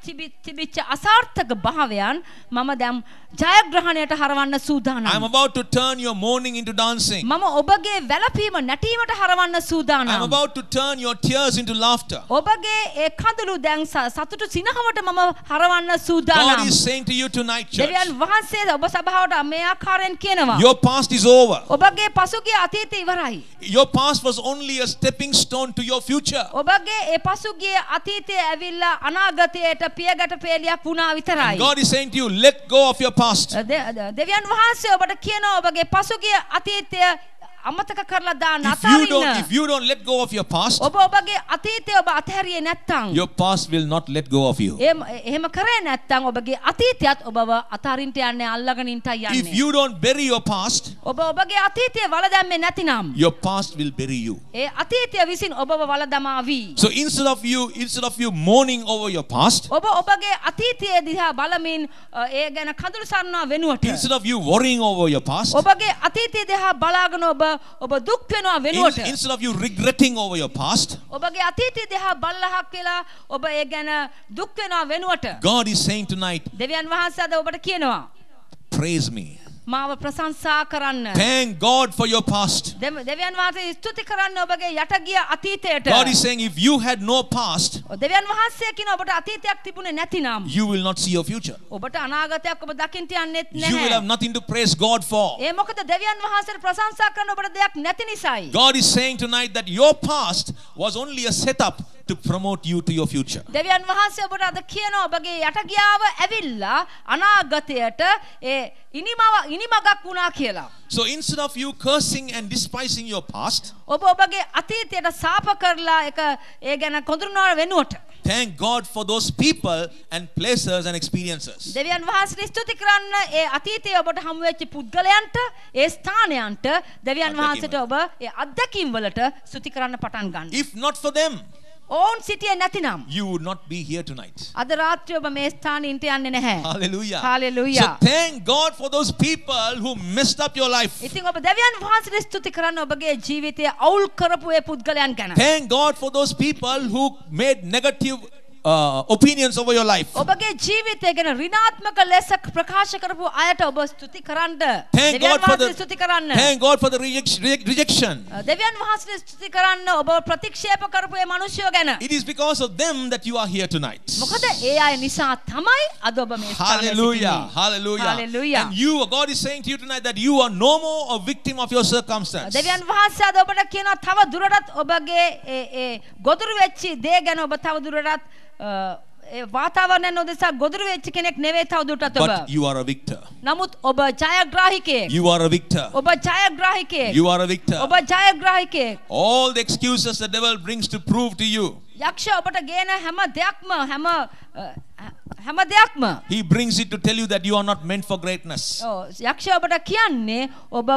තිබිච්ච අසාර්ථක භාවයන් මම දැන් ජයග්‍රහණයට හරවන්න සූදානම්. I am about to turn your mourning into dancing. මම ඔබගේ වැළපීම නැටීමට හරවන්න සූදානම්. I am about to turn your tears into laughter. ඔබගේ ඒ කඳුළු දැන් සතුටු සිනහවට මම හරවන්න සූදානම්. God is saying to you tonight, church, දෙවියන් වහන්සේ ඔබ සභාවට මේ ආකාරයෙන් කියනවා. your past is over. ඔබගේ පසුගිය අතීතය ඉවරයි. Your past was only a stepping stone to your future. ඔබගේ ඒ පසුගිය අතීතය ඇවිල්ලා අනාගතයට පියගැට පෙළියක් වුණා විතරයි. God is saying to you, let go of your past. දෙවියන් වහන්සේ ඔබට කියනවා ඔබගේ පසුගිය අතීතය අමතක කරලා දාන්න අතාරින්න. If you don't let go of your past, ඔබගේ අතීතය ඔබ අතහැරියේ නැත්නම් your past will not let go of you. එහෙම කරේ නැත්නම් ඔබගේ අතීතයත් ඔබව අතාරින්න යන්නේ අල්ලගෙන ඉන්ටයි යන්නේ. If you don't bury your past, ඔබගේ අතීතය වල දැම්මේ නැතිනම් your past will bury you. ඒ අතීතය විසින් ඔබව වල දමාවි. So instead of you mourning over your past, ඔබගේ අතීතය දිහා බලමින් ඒ ගැන කඳුළු සරනවා වෙනුවට, instead of you worrying over your past, ඔබගේ අතීතය දිහා බලාගෙන ඔබ දුක් වෙනවා වෙනුවට, instead of you regretting over your past, ඔබගේ අතීතය දිහා බලලහක් වෙලා ඔබ ඒ ගැන දුක් වෙනවා වෙනුවට, God is saying tonight, දෙවියන් වහන්සේ අද ඔබට කියනවා, praise me. මාව ප්‍රශංසා කරන්න. Thank God for your past. දෙවියන් වහන්සේ ස්තුති කරන්න ඔබගේ යටගිය අතීතයට. God is saying if you had no past, දෙවියන් වහන්සේ කියන ඔබට අතීතයක් තිබුණේ නැතිනම් you will not see your future. ඔබට අනාගතයක් ඔබ දකින්න යන්නෙත් You will නැහැ. have nothing to praise God for. ඒ මොකද දෙවියන් වහන්සේට ප්‍රශංසා කරන්න ඔබට දෙයක් නැති නිසායි. God is saying tonight that your past was only a setup to promote you to your future. දෙවියන් වහන්සේ ඔබට අද කියනවා ඔබගේ යටගියාව ඇවිල්ලා අනාගතයට ඒ ඉනිමගක් වුණා කියලා. So instead of you cursing and despising your past, ඔබ ඔබගේ අතීතයට සාප කරලා ඒක ඒ ගැන කොඳුරනවා වෙනුවට thank God for those people and places and experiences. දෙවියන් වහන්සේට ස්තුති කරන්න ඒ අතීතයේ ඔබට හමු වෙච්ච පුද්ගලයන්ට ඒ ස්ථානයන්ට දෙවියන් වහන්සේට ඔබ ඒ අත්දැකීම් වලට ස්තුති කරන්න පටන් ගන්න. If not for them, ඕන් සිටියේ නැතිනම් you would not be here tonight. අද රාත්‍රියේ ඔබ මේ ස්ථානෙට යන්නේ නැහැ. Hallelujah. Hallelujah. So thank God for those people who messed up your life. ඉතින් ඔබ දෙවියන් වහන්සේට ස්තුති කරන්න ඔබගේ ජීවිතය අවුල් කරපු ඒ පුද්ගලයන් ගැන. Thank God for those people who made negative opinions over your life. ඔබගේ ජීවිතය ගැන ඍණාත්මක ලෙස ප්‍රකාශ කරපු අයට ඔබ ස්තුති කරන්න. Thank God for the ස්තුති කරන්න. Thank God for the rejection. දෙවියන් වහන්සේට ස්තුති කරන්න ඔබ ප්‍රතික්ෂේප කරපු ඒ මිනිස්සු ගැන. It is because of them that you are here tonight. මොකද ඒ අය නිසා තමයි අද ඔබ මේ ස්ථානයේ Hallelujah. සිටින්නේ. Hallelujah. Hallelujah. And you, God is saying to you tonight that you are no more a victim of your circumstance. දෙවියන් වහන්සේ අද ඔබට කියනවා තව දුරටත් ඔබගේ ඒ ගොදුරු වෙච්ච දේ ගැන ඔබ තව දුරටත් ඒ වාතාවරණය නොදෙසා ගොදුරු වෙච්ච කෙනෙක් නෙවෙයි තව දුරටත් ඔබ. But you are a victor. නමුත් ඔබ ජයග්‍රාහිකයෙක්. You are a victor. ඔබ ජයග්‍රාහිකයෙක්. You are a victor. ඔබ ජයග්‍රාහිකයෙක්. All the excuses the devil brings to prove to you, යක්ෂ ඔබට ගේන හැම දෙයක්ම he brings it to tell you that you are not meant for greatness. යක්ෂ ඔබට කියන්නේ ඔබ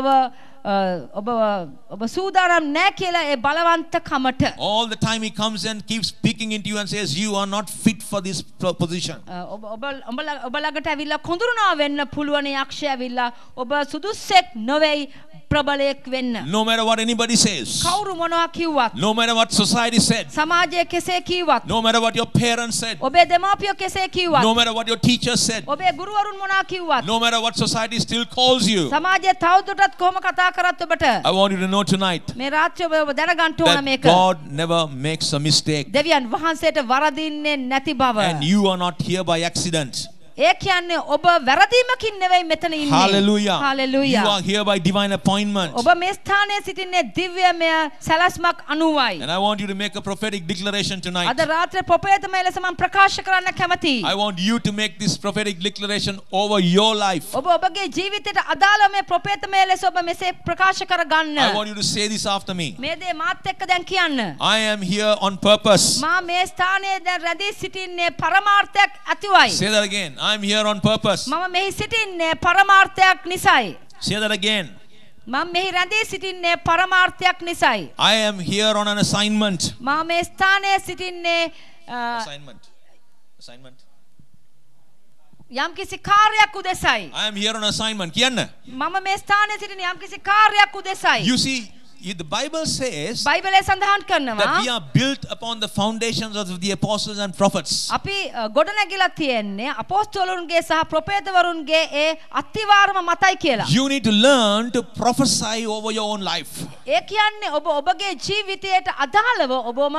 සූදානම් නැහැ කියලා ඒ බලවන්තකමට. All the time he comes and keeps speaking into you and says you are not fit for this position. ඔබ ළඟට ඇවිල්ලා කොඳුරුනවා වෙන්න පුළුවන් යක්ෂය ඇවිල්ලා ඔබ සුදුස්සෙක් නොවේයි ප්‍රබලයෙක් වෙන්න. No matter what anybody says, කවුරු මොනවා කිව්වත්, no matter what society said, සමාජය කෙසේ කිව්වත්, no matter what your parents said, ඔබේ දෙමාපියෝ කෙසේ කිව්වත්, no matter what your teachers said, ඔබේ ගුරුවරුන් මොනවා කිව්වත්, no matter what society still calls you, සමාජය තවදුරටත් කොහොම කතා කරත් ඔබට I want you to know tonight මේ රාත්‍රියේ ඔබ දැනගන්න ඕන that මේක. God never makes a mistake. දෙවියන් වහන්සේට වරදින්නේ නැති බව. And you are not here by accident. ඒ කියන්නේ ඔබ වැරදීමකින් නෙවෙයි මෙතන ඉන්නේ. Hallelujah. Hallelujah. You are here by divine appointment. ඔබ මේ ස්ථානයේ සිටින්නේ දිව්‍යමය සැලැස්මක් අනුවයි. And I want you to make a prophetic declaration tonight. අද රාත්‍රියේ ප්‍රොපේතමය ලෙස මම ප්‍රකාශ කරන්න කැමතියි. I want you to make this prophetic declaration over your life. ඔබ ඔබගේ ජීවිතයට අදාළ මේ ප්‍රොපේතමය ලෙස ඔබ මෙසේ ප්‍රකාශ කර ගන්න. I want you to say this after me. මේ දේ මාත් එක්ක දැන් කියන්න. I am here on purpose. මා මේ ස්ථානයේ දැන් රැඳී සිටින්නේ පරමාර්ථයක් ඇතිවයි. Say that again. I am here on purpose. මම මෙහි සිටින්නේ පරමාර්ථයක් නිසායි. Say that again. මම මෙහි රැඳී සිටින්නේ පරමාර්ථයක් නිසායි. I am here on an assignment. මම මේ ස්ථානයේ සිටින්නේ Assignment. යම්කිසි කාර්යයක් උදෙසයි. I am here on assignment. කියන්න. මම මේ ස්ථානයේ සිටින යම්කිසි කාර්යයක් උදෙසයි. You see, the Bible says බයිබලයේ සඳහන් කරනවා that we are built upon the foundations of the apostles and prophets. අපි ගොඩනැගිලා තියෙන්නේ අපොස්තලරුන්ගේ සහ ප්‍රොපේතවරුන්ගේ ඒ අත්තිවාරම මතයි කියලා. You need to learn to prophesy over your own life. ඒ කියන්නේ ඔබගේ ජීවිතයට අදාළව ඔබම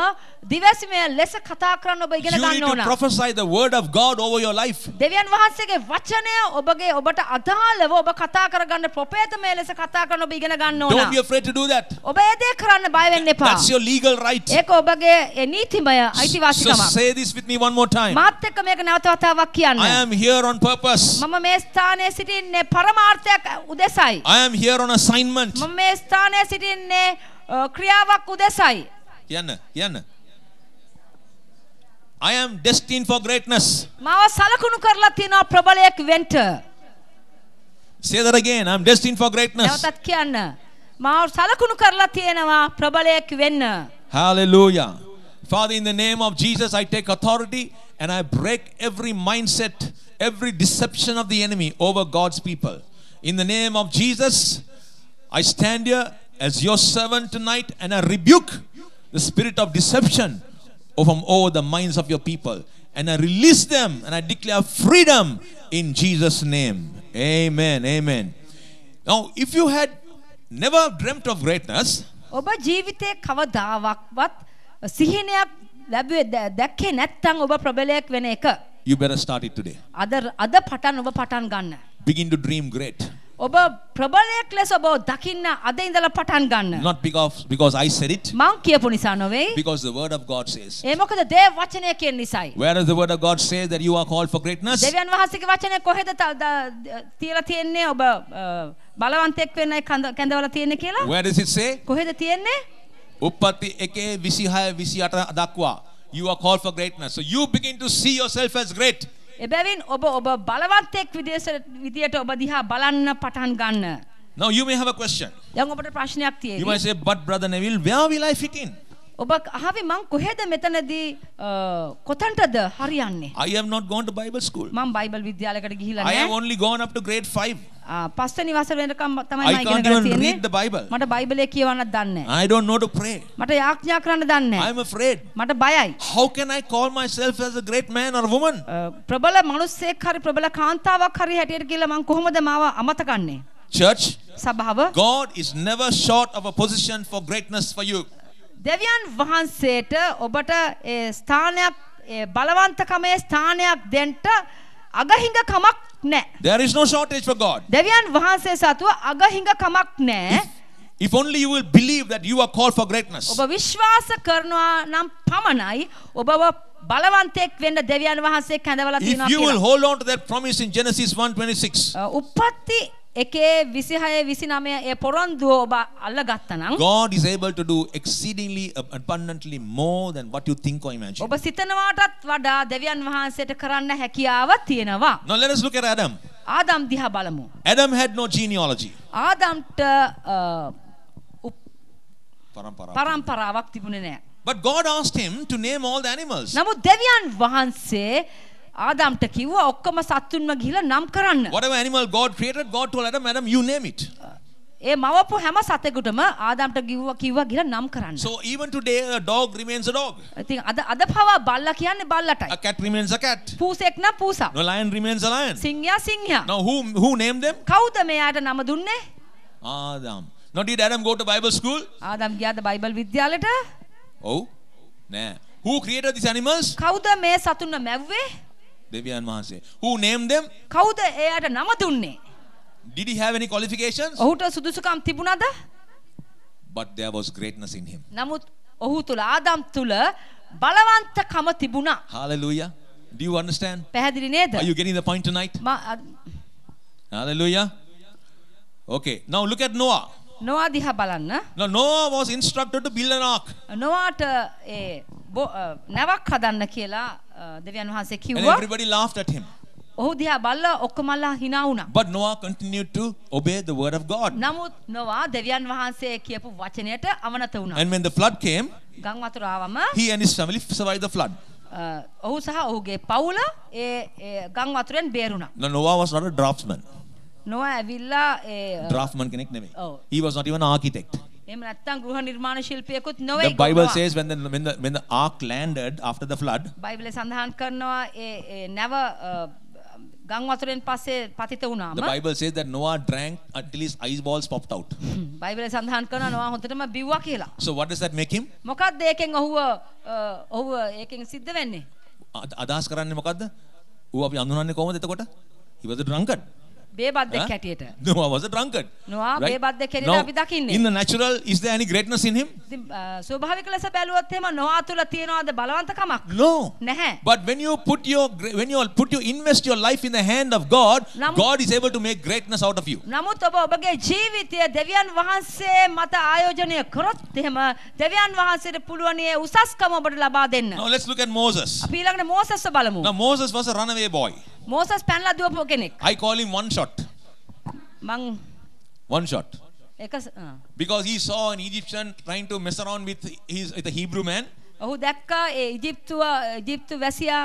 දිවැසිමය ලෙස කතා කරන්න ඔබ ඉගෙන You ගන්න need ඕන. to prophesy the word of God over your life. දෙවියන් වහන්සේගේ වචනය ඔබට අදාළව ඔබ කතා කරගන්න ප්‍රොපේතමය ලෙස කතා කරන්න ඔබ ඉගෙන ගන්න ඕන. Don't be afraid to do that. ඔබ ඒ දේ කරන්න බය වෙන්න එපා. That's your legal right. ඒක ඔබගේ නීතිමය So අයිතිවාසිකමක්. say this with me one more time. මාත් එක්ක මේක නැවත වතාවක් කියන්න. I am here on purpose. මම මේ ස්ථානයේ සිටින්නේ පරමාර්ථයක් උදෙසයි. I am here on assignment. මම මේ ස්ථානයේ සිටින්නේ ක්‍රියාවක් උදෙසයි. කියන්න. I am destined for greatness. මාව සලකුණු කරලා තියෙනවා ප්‍රබලයෙක් වෙන්න. Say that again. I am destined for greatness. නැවතත් කියන්න. මාව සලකුණු කරලා තියෙනවා ප්‍රබලයෙක් වෙන්න. Hallelujah. Father, in the name of Jesus, I take authority and I break every mindset, every deception of the enemy over God's people. In the name of Jesus, I stand here as your servant tonight and I rebuke the spirit of deception from over the minds of your people. And I release them and I declare freedom in Jesus' name. Amen. Amen. Now, if you had never dreamt of greatness, ඔබ ජීවිතේ කවදාවක්වත් සිහිනයක් ලැබුවේ දැක්කේ නැත්නම් ඔබ ප්‍රබලයක් වෙන එක. you better start it today. අද පටන් ඔබ පටන් ගන්න. Begin to dream great. ඔබ ප්‍රබලයක් ලෙස ඔබ දකින්න අද ඉඳලා පටන් ගන්න. Not because I said it, මං කියපු නිසා නෙවෙයි. because the word of God says. ඒ මොකද දේව වචනය කියන නිසායි. Where does the word of God say that you are called for greatness? දෙවියන් වහන්සේගේ වචනේ කොහෙද තියලා තියෙන්නේ ඔබ බලවන්තයෙක් වෙන්නයි කැඳවලා තියෙන්නේ කියලා? Where does it say? කොහෙද තියෙන්නේ? උප්පත්ති 1:26-28 දක්වා. You are called for greatness. So you begin to see yourself as great. එබැවින් ඔබ බලවන්තයෙක් විදියට ඔබ දිහා බලන්න පටන් ගන්න. Now you may have a question. දැන් ඔබට ප්‍රශ්නයක් You තියෙයි. might say, but Brother Neville, where will I fit in? ඔබ අහවි මං කොහෙද මෙතනදී කොතනටද හරියන්නේ? I have not gone to Bible school. මං බයිබල් විද්‍යාලයකට ගිහිල්ලා I have නැහැ. only gone up to grade 5. පස්වෙනි වසර වෙනකම් තමයි I මම ඉගෙන can't ගන්න even තියෙන්නේ. read the Bible. මට බයිබලය කියවන්නත් දන්නේ නැහැ. I don't know to pray. මට යාඥා කරන්න දන්නේ නැහැ. I'm afraid. මට බයයි. How can I call myself as a great man or woman? ප්‍රබල මිනිස්සෙක් හරි ප්‍රබල කාන්තාවක් හරි හැටියට කියලා මං කොහොමද මාව අමතකන්නේ? Church, සභාව God is never short of a position for greatness for you. දෙවියන් වහන්සේට ඔබට ඒ ස්ථානයක් ඒ බලවන්තකමේ ස්ථානයක් දෙන්න අගහිඟ කමක් නැහැ. There is no shortage for God. දෙවියන් වහන්සේ සතුව අගහිඟ කමක් නැහැ. If only you will believe that you are called for greatness. ඔබ විශ්වාස කරනවා නම් පමණයි ඔබව බලවන්තයෙක් වෙන්න දෙවියන් වහන්සේ කැඳවලා If තියෙනවා you will කියලා. hold on to that promise in Genesis 1:26, උප්පත්ති 1:26-29 ඒ පොරොන්දුව ඔබ අල්ලගත්තා නම් God is able to do exceedingly abundantly more than what you think or imagine. ඔබ සිතනවාටත් වඩා දෙවියන් වහන්සේට කරන්න හැකියාව තියෙනවා. Now let us look at Adam. Adam දිහා බලමු. Adam had no genealogy. ආදම්ට පරම්පරාවක් තිබුණේ නැහැ. But God asked him to name all the animals. නමුත් දෙවියන් වහන්සේ ආදම්ට කිව්වා ඔක්කොම සත්තුන්ව ගිහිලා නම් කරන්න. Whatever animal God created, God told Adam, you name it. ඒ මවපු හැම සතෙකුටම ආදම්ට කිව්වා ගිහිලා නම් කරන්න. So even today a dog remains a dog. ඉතින් අද පවා බල්ලා කියන්නේ බල්ලටයි. A cat remains a cat. පූසෙක් නම් පූසා. No, lion remains a lion. සිංහයා සිංහයා. Now who named them? කවුද මෙයාට නම දුන්නේ? Adam. Now did Adam go to Bible school? Adam ගියාද බයිබල් විද්‍යාලයට? Oh, nah. Who created these animals? කවුද මේ සතුන්ව මැව්වේ? Deviyan Mahanse. Who named them? කවුද එයාට නම දුන්නේ? Did he have any qualifications? ඔහුට සුදුසුකම් තිබුණාද? But there was greatness in him. නමුත් ඔහු තුල ආදම් තුල බලවන්තකම තිබුණා. Hallelujah. Do you understand? පැහැදිලි නේද? Are you getting the point tonight? Hallelujah. Okay. Now look at Noah. නොවා දිහා බලන්න. Now Noah was instructed to build an ark. නොවාට ඒ නැවක් හදන්න කියලා දෙවියන් වහන්සේ And කිව්වා. everybody laughed at him. ඔහු දිහා බලලා ඔක්කොමලා hina වුණා. But Noah continued to obey the word of God. නමුත් නොවා දෙවියන් වහන්සේ කියපු වචනයට අවනත වුණා. And when the flood came, ගම් වතුර ආවම he and his family survived the flood. ඔහු සහ ඔහුගේ පවුල ඒ ගම් වතුරෙන් බේරුණා. Now Noah was not a draftsman. නොවා ඇවිල්ලා Draftsman කෙනෙක් නෙමෙයි. ඔව්. He was not even an architect. එහෙම නැත්නම් ගෘහ නිර්මාණ ශිල්පියෙකුත් නෙවෙයි. The Bible says when the ark landed after the flood, බයිබලයේ සඳහන් කරනවා ඒ නැව ගම් වතුරෙන් පස්සේ පතිත වුණාම the Bible says that Noah drank until his eyeballs popped out. බයිබලයේ සඳහන් කරනවා නොවා හොඳටම බිව්වා කියලා. So what does that make him? මොකක්ද ඒකෙන් ඔහුව ඒකෙන් සිද්ධ වෙන්නේ? අදහස් කරන්නේ මොකද්ද? ඌ අපි අඳුනන්නේ කොහොමද එතකොට? He was a drunkard. බේබද්දෙක් හැටියට. Noah was a drunkard. නොවා Right? බේබද්දෙක් හැටියට Now, අපි දකින්නේ. in the natural, is there any greatness in him? ඉතින් ස්වභාවික ලෙස බැලුවොත් එහෙම නොවා තුල තියනවාද බලවන්තකමක්? No. නැහැ. But when you invest your life in the hand of God, God is able to make greatness out of you. නමුත් ඔබගේ ජීවිතය දෙවියන් වහන්සේ මත ආයෝජනය කරොත් එහෙම දෙවියන් වහන්සේට පුළුවන් ඒ උසස්කම ඔබට ලබා දෙන්න. Now let's look at Moses. අපි ඊළඟට මෝසස්ව බලමු. Now Moses was a runaway boy. Moses පැනලා දුවපු කෙනෙක්. I call him one shot. මං One shot. එක Because he saw an Egyptian trying to mess around with a Hebrew man. ඔහු දැක්කා ඒ ඉජිප්තු වැසියා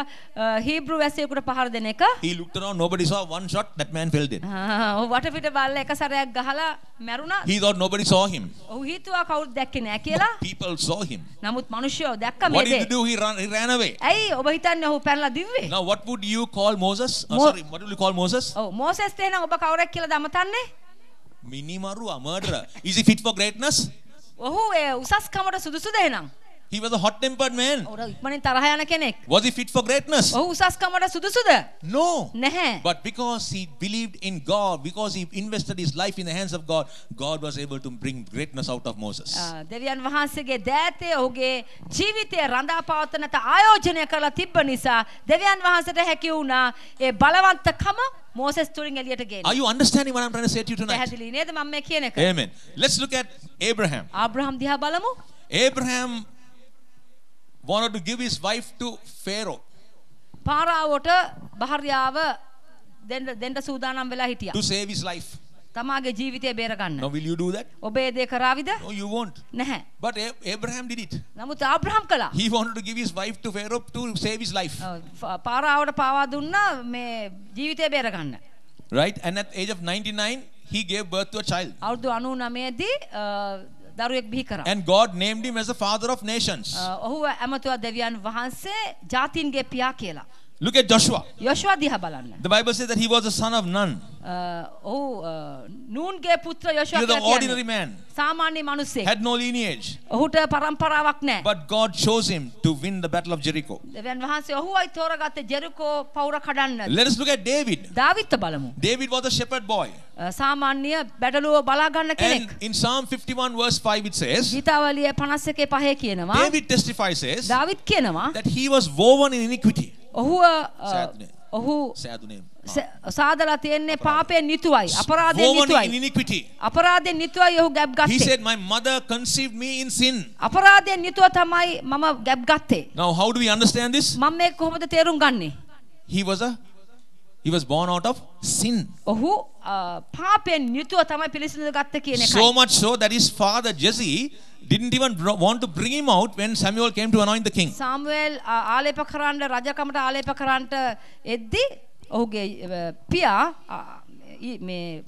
හීබ්‍රු වැසියෙකුට පහර දෙන එක. He looked around, nobody saw. One shot, that man fell dead. ඔහු වටපිට බලලා එක සැරයක් ගහලා මැරුණා. He thought nobody saw him. ඔහු හිතුවා කවුරුත් දැක්කේ නැහැ කියලා. But people saw him. නමුත් මිනිස්සු දැක්කා What මේ did දේ. he do? He ran away. ඇයි ඔබ හිතන්නේ ඔහු පැනලා දිව්වේ? Now what would you call Moses? Sorry, what would you call Moses? ඔව් මෝසස් එහෙනම් ඔබ කවුරෙක් කියලාද අමතන්නේ? මිනිමරුවා murderer. Is he fit for greatness? ඔහු ඒ උසස්කමට සුදුසුද එහෙනම්? He was a hot-tempered man. ඔහු ඉක්මනින් තරහ යන කෙනෙක්. Was he fit for greatness? ඔහු උසස්කමට සුදුසුද? No. නැහැ. But because he believed in God, because he invested his life in the hands of God, God was able to bring greatness out of Moses. දෙවියන් වහන්සේගේ දෑතේ ඔහුගේ ජීවිතය රඳා පවත්වන්නට ආයෝජනය කරලා තිබ්බ නිසා දෙවියන් වහන්සේට හැකි වුණා ඒ බලවන්තකම මෝසෙස් තුලින් එළියට ගේන්න. Are you understanding what I'm trying to say to you tonight? පැහැදිලි නේද මම මේ කියන එක? Amen. Let's look at Abraham. ආබ්‍රහම් දිහා බලමු. Abraham wanted to give his wife to Pharaoh. පාරාවට භාර්යාව දෙන්න සූදානම් වෙලා හිටියා. To save his life. තමාගේ ජීවිතය බේරගන්න. Now will you do that? ඔබ ඒ දේ කරාවිද? No, you won't. නැහැ. But Abraham did it. නමුත් ආබ්‍රහම් කළා. He wanted to give his wife to Pharaoh to save his life. පාරාවට පාවා දුන්නා මේ ජීවිතය බේරගන්න. Right? And at the age of 99, he gave birth to a child. අවුරුදු 99 දී දරුවෙක් බිහි කරා. And God named him as the father of nations. ඔහු ඇමතුවා දෙවියන් වහන්සේ ජාතීන්ගේ පියා කියලා. Look at Joshua. යොෂුවා දිහා බලන්න. The Bible says that he was the son of Nun. ඔහු නූන්ගේ පුත්‍ර යොෂුවා He was කියලා an ordinary කියන්නේ. man. සාමාන්‍ය මිනිසෙක්. Had no lineage. ඔහුට පරම්පරාවක් නැහැ. But God chose him to win the battle of Jericho. දෙවියන් වහන්සේ ඔහුයි තෝරගත්තේ ජෙරිකෝ පවුර කඩන්න. Let us look at David. David බලමු. David was a shepherd boy. සාමාන්‍ය බැටළුව බලා ගන්න කෙනෙක්. And in Psalm 51 verse 5 it says, ගීතාවලිය 51 5 කියනවා. David testifies says දාවිත් කියනවා that he was woven in iniquity. ඔහු Sad name. සාදලා තියෙන්නේ පාපයෙන් යුතුවයි අපරාධයෙන් Woven in යුතුවයි iniquity. අපරාධයෙන් යුතුවයි ඔහු ගැබ් He ගත්තේ said, my mother conceived me in sin. අපරාධයෙන් යුතුව තමයි මම ගැබ් ගත්තේ Now how do we understand this? මම මේක කොහොමද තේරුම් ගන්නේ He was born out of sin. ඔහු පාපයෙන් යුතුව තමයි පිළිසිඳ ගත්තේ කියන එකයි. So much so that his father Jesse didn't even want to bring him out when Samuel came to anoint the king. සාමුවෙල් ආලේප කරන්න රජකමට ආලේප කරන්නට එද්දි ඔහුගේ පියා මේ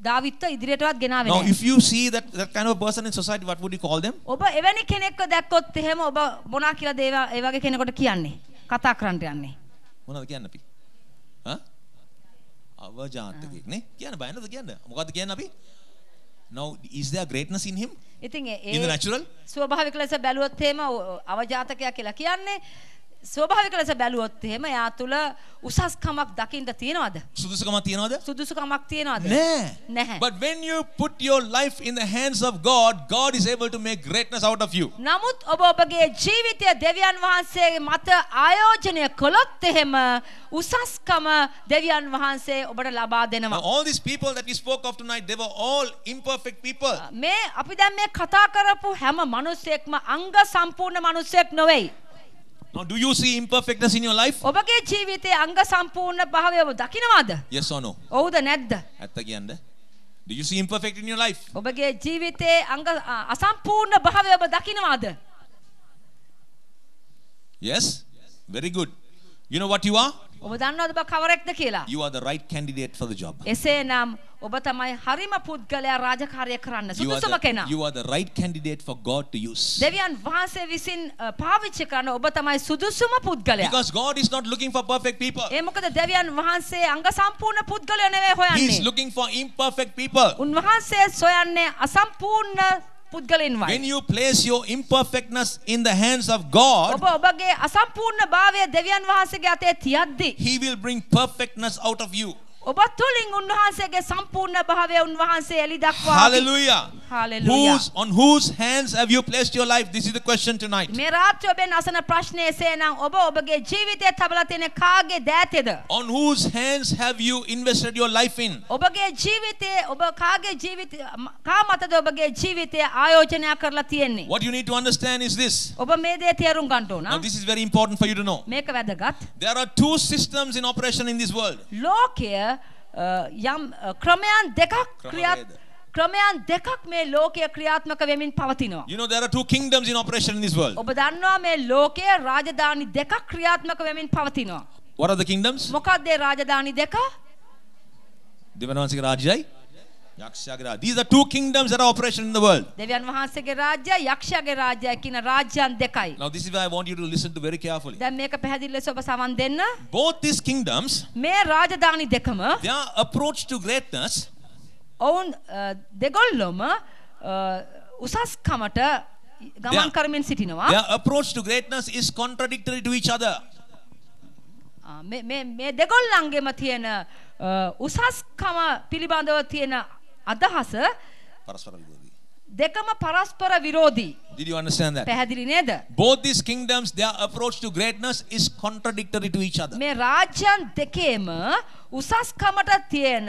දාවිත්ව ඉදිරියටවත් ගෙනාවේ Now නැහැ. if you see that kind of a person in society, what would you call them? ඔබ එවැනි කෙනෙක්ව දැක්කොත් එහෙම ඔබ මොනා කියලා දේව ඒ වගේ කෙනෙකුට කියන්නේ කතා කරන්නට යන්නේ. මොනවද කියන්න අපි? හා? අවජාතකෙක් නේ? කියන්න බය නැද්ද කියන්න? මොකද්ද කියන්න අපි? Now is there greatness in him? ඉතින් In the natural? ස්වභාවික ලෙස බැලුවොත් එහෙම අවජාතකයා කියලා කියන්නේ ස්වභාවික ලෙස බැලුවොත් එහෙම යා තුල උසස්කමක් දකින්න තියනවද? සුදුසුකමක් තියනවද? සුදුසුකමක් තියනවද? නැහැ. But when you put your life in the hands of God, God is able to make greatness out of you. නමුත් ඔබ ඔබගේ ජීවිතය දෙවියන් වහන්සේ මත ආයෝජනය කළොත් එහෙම උසස්කම දෙවියන් වහන්සේ ඔබට ලබා දෙනවා. Now all these people that we spoke of tonight, they were all imperfect people. මේ අපි දැන් මේ කතා කරපු හැම මිනිසෙක්ම අංග සම්පූර්ණ මිනිසෙක් නෙවෙයි. Now do you see imperfectness in your life? ඔබගේ ජීවිතයේ අංග සම්පූර්ණ භාවය ඔබ දකිනවද? Yes or no? ඔව්ද නැද්ද? ඇත්ත කියන්න. Do you see imperfect in your life? ඔබගේ ජීවිතයේ අංග අසම්පූර්ණ භාවය ඔබ දකිනවද? Yes? Very good. You know what you are? ඔබ දන්නවද ඔබ කවරෙක්ද කියලා? You are the right candidate for the job. එසේනම් ඔබ තමයි හරිම පුද්ගලයා රාජකාරිය කරන්න සුදුසුම කෙනා. You are the right candidate for God to use. දෙවියන් වහන්සේ විසින් පාවිච්චි කරන ඔබ තමයි සුදුසුම පුද්ගලයා. Because God is not looking for perfect people. ඒ මොකද දෙවියන් වහන්සේ අංග සම්පූර්ණ පුද්ගලයෝ නෙවෙයි He හොයන්නේ. is looking for imperfect people. උන්වහන්සේ සොයන්නේ අසම්පූර්ණ පුද්ගලයන්වයි. When you place your imperfectness in the hands of God, ඔබ ඔබගේ අසම්පූර්ණ භාවය දෙවියන් වහන්සේගේ අතේ තියද්දී He will bring perfectness out of you. ඔබ තුලින් උන්වහන්සේගේ සම්පූර්ණ භාවය උන්වහන්සේ එළි දක්වා. Hallelujah. Hallelujah. On whose hands have you placed your life? This is the question tonight. මේ රාත්‍රිය ඔබෙන් අසන ප්‍රශ්නේ එසේනම් ඔබ ඔබගේ ජීවිතය තබලා තියෙන කාගේ දෑතේද? On whose hands have you invested your life in? ඔබගේ ජීවිතේ ඔබ කාගේ ජීවිතය කා මතද ඔබගේ ජීවිතය ආයෝජනය කරලා තියෙන්නේ? What you need to understand is this. ඔබ මේ දේ තේරුම් ගන්න ඕන. Now this is very important for you to know. මේක වැදගත්. There are two systems in operation in this world. ලෝකය යම් ක්‍රමයන් දෙකක් මේ ලෝකයේ ක්‍රියාත්මක වෙමින් පවතිනවා. You know there are two kingdoms in operation in this world. ඔබ දන්නවා මේ ලෝකයේ රාජධානි දෙකක් ක්‍රියාත්මක වෙමින් පවතිනවා. What are the kingdoms? මොකක්ද ඒ රාජධානි දෙක? දෙවියන්වහන්සේගේ රාජ්‍යයි යක්ෂයාගේ රාජ්‍යය. These are two kingdoms that are operation in the world. දෙවියන් වහන්සේගේ රාජ්‍යය යක්ෂයාගේ රාජ්‍යය කියන රාජ්‍යයන් දෙකයි. Now this is why I want you to listen to very carefully. දැන් මේක පැහැදිලි ලෙස ඔබ සමන් දෙන්න. Both these kingdoms, මේ රාජධානි දෙකම their approach to greatness ඔවුන් දෙගොල්ලොම උසස්කමට ගමන් කරමින් සිටිනවා. Their approach to greatness is contradictory to each other. මේ දෙගොල්ලන්ගේම තියෙන උසස්කම පිළිබඳව තියෙන අදහස පරස්පර විරෝධී. දෙකම පරස්පර විරෝධී. Did you understand that? පැහැදිලි නේද? Both these kingdoms, their approach to greatness is contradictory to each other. මේ රාජ්‍යයන් දෙකේම උසස්කමට තියෙන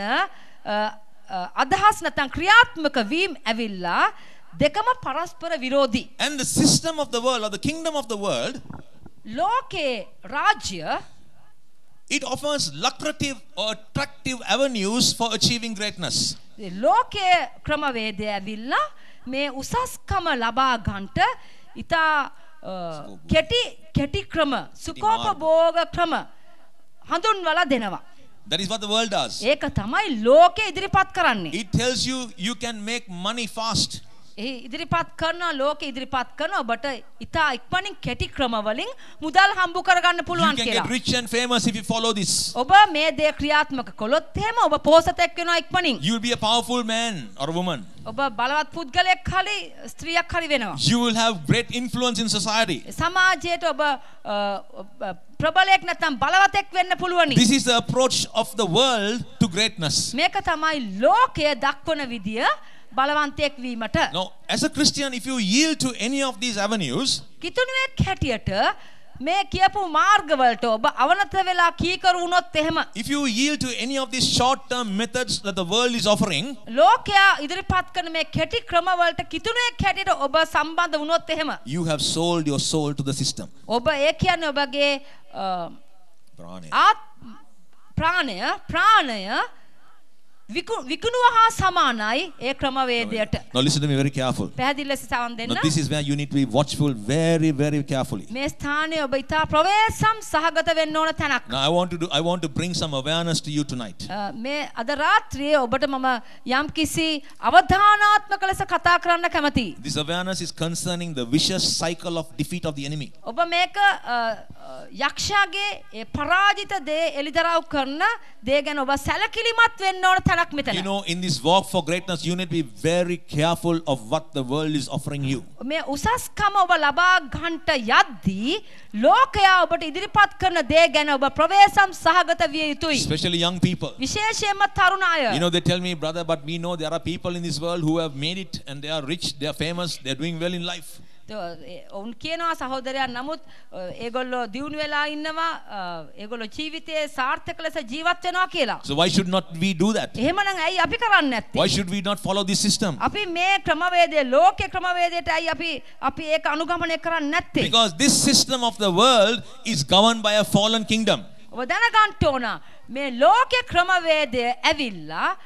අදහස් නැත්නම් ක්‍රියාත්මක වීම ඇවිල්ලා දෙකම පරස්පර විරෝධී. And the system of the world, or the kingdom of the world, ලෝකේ රාජ්‍ය it offers lucrative or attractive avenues for achieving greatness. ලෝකයේ ක්‍රමවේදය ඇවිල්ලා මේ උසස්කම ලබා ගන්නට ඉතා කෙටි ක්‍රම සුඛෝපභෝග ක්‍රම හඳුන්වලා දෙනවා. That is what the world does. ඒක තමයි ලෝකේ ඉදිරිපත් කරන්නේ. It tells you you can make money fast. ඉදිරිපත් කරනවා ලෝකේ ඉදිරිපත් කරනවා ඔබට ඉතා ඉක්මනින් කෙටි ක්‍රම වලින් මුදල් හම්බ කරගන්න You පුළුවන් can කියලා. get rich and famous if you follow this. ඔබ මේ දේ ක්‍රියාත්මක කළොත් එහෙම ඔබ පොහොසතෙක් වෙනවා ඉක්මනින්. You will be a powerful man or a woman. ඔබ බලවත් පුද්ගලයෙක් හරි ස්ත්‍රියක් හරි වෙනවා. You will have great influence in society. සමාජයට ඔබ ප්‍රබලයෙක් නැත්නම් බලවතෙක් වෙන්න පුළුවනි. This is the approach of the world to greatness. මේක තමයි ලෝකය දක්වන විදිය බලවන්තයෙක් වීමට. Now, as a Christian, if you yield to any of these avenues, කිතුණුවෙක් හැටියට මේ කියපු මාර්ගවලට ඔබ අවනත වෙලා කීකරු වුණොත් එහෙම if you yield to any of these short-term methods that the world is offering, ලෝකයා ඉදිරිපත් කරන මේ කෙටි ක්‍රමවලට කිතුණුවෙක් හැටියට ඔබ සම්බන්ධ වුණොත් එහෙම you have sold your soul to the system. ඔබ ඒ කියන්නේ ඔබගේ ප්‍රාණය විකුණුව හා සමානයි ඒ ක්‍රමවේදයට. Now listen to me very careful. පැහැදිලි ලෙස සවන් දෙන්න. Now this is where you need to be watchful very, very carefully. මේ ස්ථානයේ ඔබ ඉතා ප්‍රවේශම් සහගත වෙන්න ඕන තැනක්. Now I want to bring some awareness to you tonight. මේ අද රාත්‍රියේ ඔබට මම යම්කිසි අවධානාත්මක ලෙස කතා කරන්න කැමතියි. This awareness is concerning the vicious cycle of defeat of the enemy. ඔබ මේක යක්ෂයාගේ ඒ පරාජිත දේ එලිදරව් කරන දේ ගැන ඔබ සැලකිලිමත් වෙන්න ඕන තැනක් මෙතන. You know, in this walk for greatness, you need to be very careful of what the world is offering you. මේ උසස්කම ඔබ ලබා ගන්නට යද්දී ලෝකයා ඔබට ඉදිරිපත් කරන දේ ගැන ඔබ ප්‍රවේශම් සහගත විය යුතුයි. Especially young people. විශේෂයෙන්ම තරුණ අය. You know, they tell me, brother, but we know there are people in this world who have made it and they are rich, they are famous, they are doing well in life. ඔවුන් කියනවා සහෝදරයා නමුත් ඒගොල්ලෝ දියුණු වෙලා ඉන්නවා ඒගොල්ලෝ ජීවිතේ සාර්ථක ලෙස ජීවත් වෙනවා කියලා. So why should not we do that? එහෙමනම් ඇයි අපි කරන්නේ නැත්තේ? Why should we not follow this system? අපි මේ ක්‍රමවේදය ලෝකේ ක්‍රමවේදයට ඇයි අපි ඒක අනුගමනය කරන්නේ නැත්තේ? Because this system of the world is governed by a fallen kingdom. ඔබ දැනගන්න ඕන මේ ලෝකේ ක්‍රමවේදය ඇවිල්ලා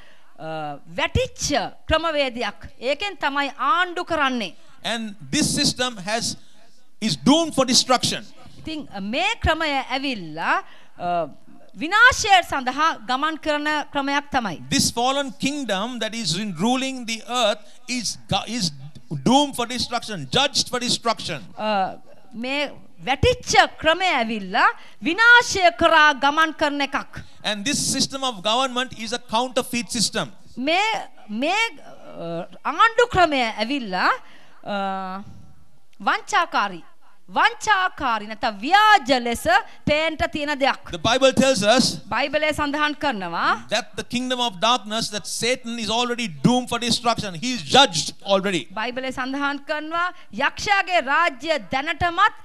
වැටිච්ච ක්‍රමවේදයක්. ඒකෙන් තමයි ආණ්ඩු කරන්නේ. And this system is doomed for destruction. ඉතින් මේ ක්‍රමය ඇවිල්ලා විනාශය සඳහා ගමන් කරන ක්‍රමයක් තමයි. This fallen kingdom that is ruling the earth is doomed for destruction, judged for destruction. මේ වැටිච්ච ක්‍රමය ඇවිල්ලා විනාශය කරා ගමන් කරන එකක්. And this system of government is a counterfeit system. මේ ආණ්ඩු ක්‍රමය ඇවිල්ලා වංචාකාරී නැත්නම් ව්‍යාජ ලෙස පේන්ට තියෙන දෙයක්. The Bible tells us බයිබලයේ සඳහන් කරනවා that the kingdom of darkness, that Satan is already doomed for destruction. He is judged already. බයිබලයේ සඳහන් කරනවා යක්ෂයාගේ රාජ්‍ය දැනටමත්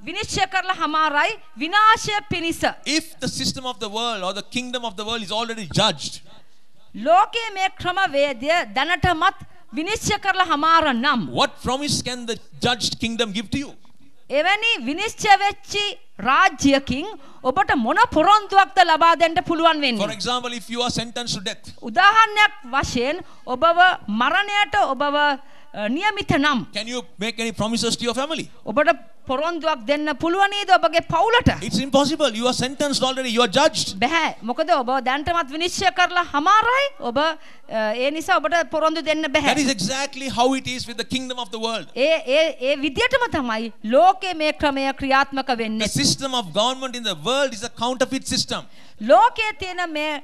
විනිශ්චය කරලා හමාරයි විනාශය පිණිස. If the system of the world or the kingdom of the world is already judged, ලෝකයේ මේ ක්‍රමවේදය දැනටමත් විනිශ්චය කරලා හමාර නම් what promise can the judged kingdom give to you? එවැනි විනිශ්චය වෙච්චි රාජ්‍යකින් ඔබට මොන පොරොන්දුවක්ද ලබා දෙන්න පුළුවන් වෙන්නේ? For example, if you are sentenced to death, උදාහරණයක් වශයෙන් ඔබව මරණයට ඔබව නියමිත නම් Can you make any promises to your family? ඔබට පොරොන්දුවක් දෙන්න පුළුවන් නේද ඔබගේ පවුලට? It's impossible. You are sentenced already. You are judged. බෑ. මොකද ඔබ දැන්ටමත් විනිශ්චය කරලා හමාරයි. ඔබ ඒ නිසා ඔබට පොරොන්දු දෙන්න බෑ. That is exactly how it is with the kingdom of the world. ඒ විදියටම තමයි ලෝකයේ මේ ක්‍රමය ක්‍රියාත්මක The වෙන්නේ. system of government in the world is a counterfeit system. ලෝකයේ තියෙන මේ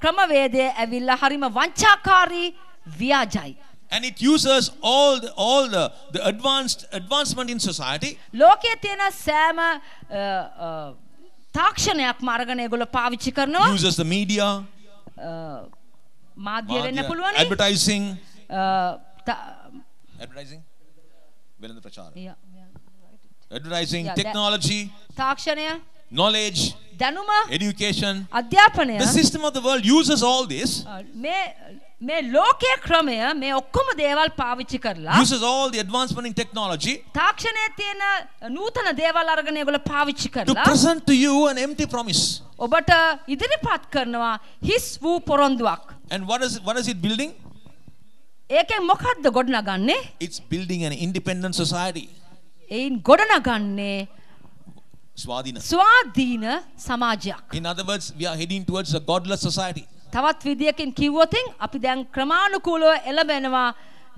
ක්‍රමවේදය ඇවිල්ලා හරිම වංචාකාරී ව්‍යාජයි. And it uses all the advancement in society. ලෝකයේ තියෙන සෑම තාක්ෂණයක්ම අරගෙන ඒගොල්ලෝ පාවිච්චි කරනවා. Uses the media, මාධ්‍ය වෙන්න පුළුවන්. advertising. Advertising? වෙළඳ ප්‍රචාර. Advertising, technology, තාක්ෂණය, knowledge, දැනුම, education. අධ්‍යාපනය. The system of the world uses all this. මේ ලෝකයේ ක්‍රමය මේ ඔක්කොම දේවල් පාවිච්චි කරලා Uses all the advancement in technology තාක්ෂණයේ තියෙන නූතන දේවල් අරගෙන ඒගොල්ලෝ පාවිච්චි to කරලා present to you an empty promise. ඔබට ඉදිරිපත් කරනවා හිස් වූ පොරොන්දුවක්. And what is it building? ඒකෙන් මොකද්ද ගොඩනගන්නේ? It's building an independent society. ඒයින් ගොඩනගන්නේ ස්වාධීන සමාජයක්. In other words, we are heading towards a godless society. තවත් විදියකින් කිව්වොතින් අපි දැන් ක්‍රමානුකූලව එළඹෙනවා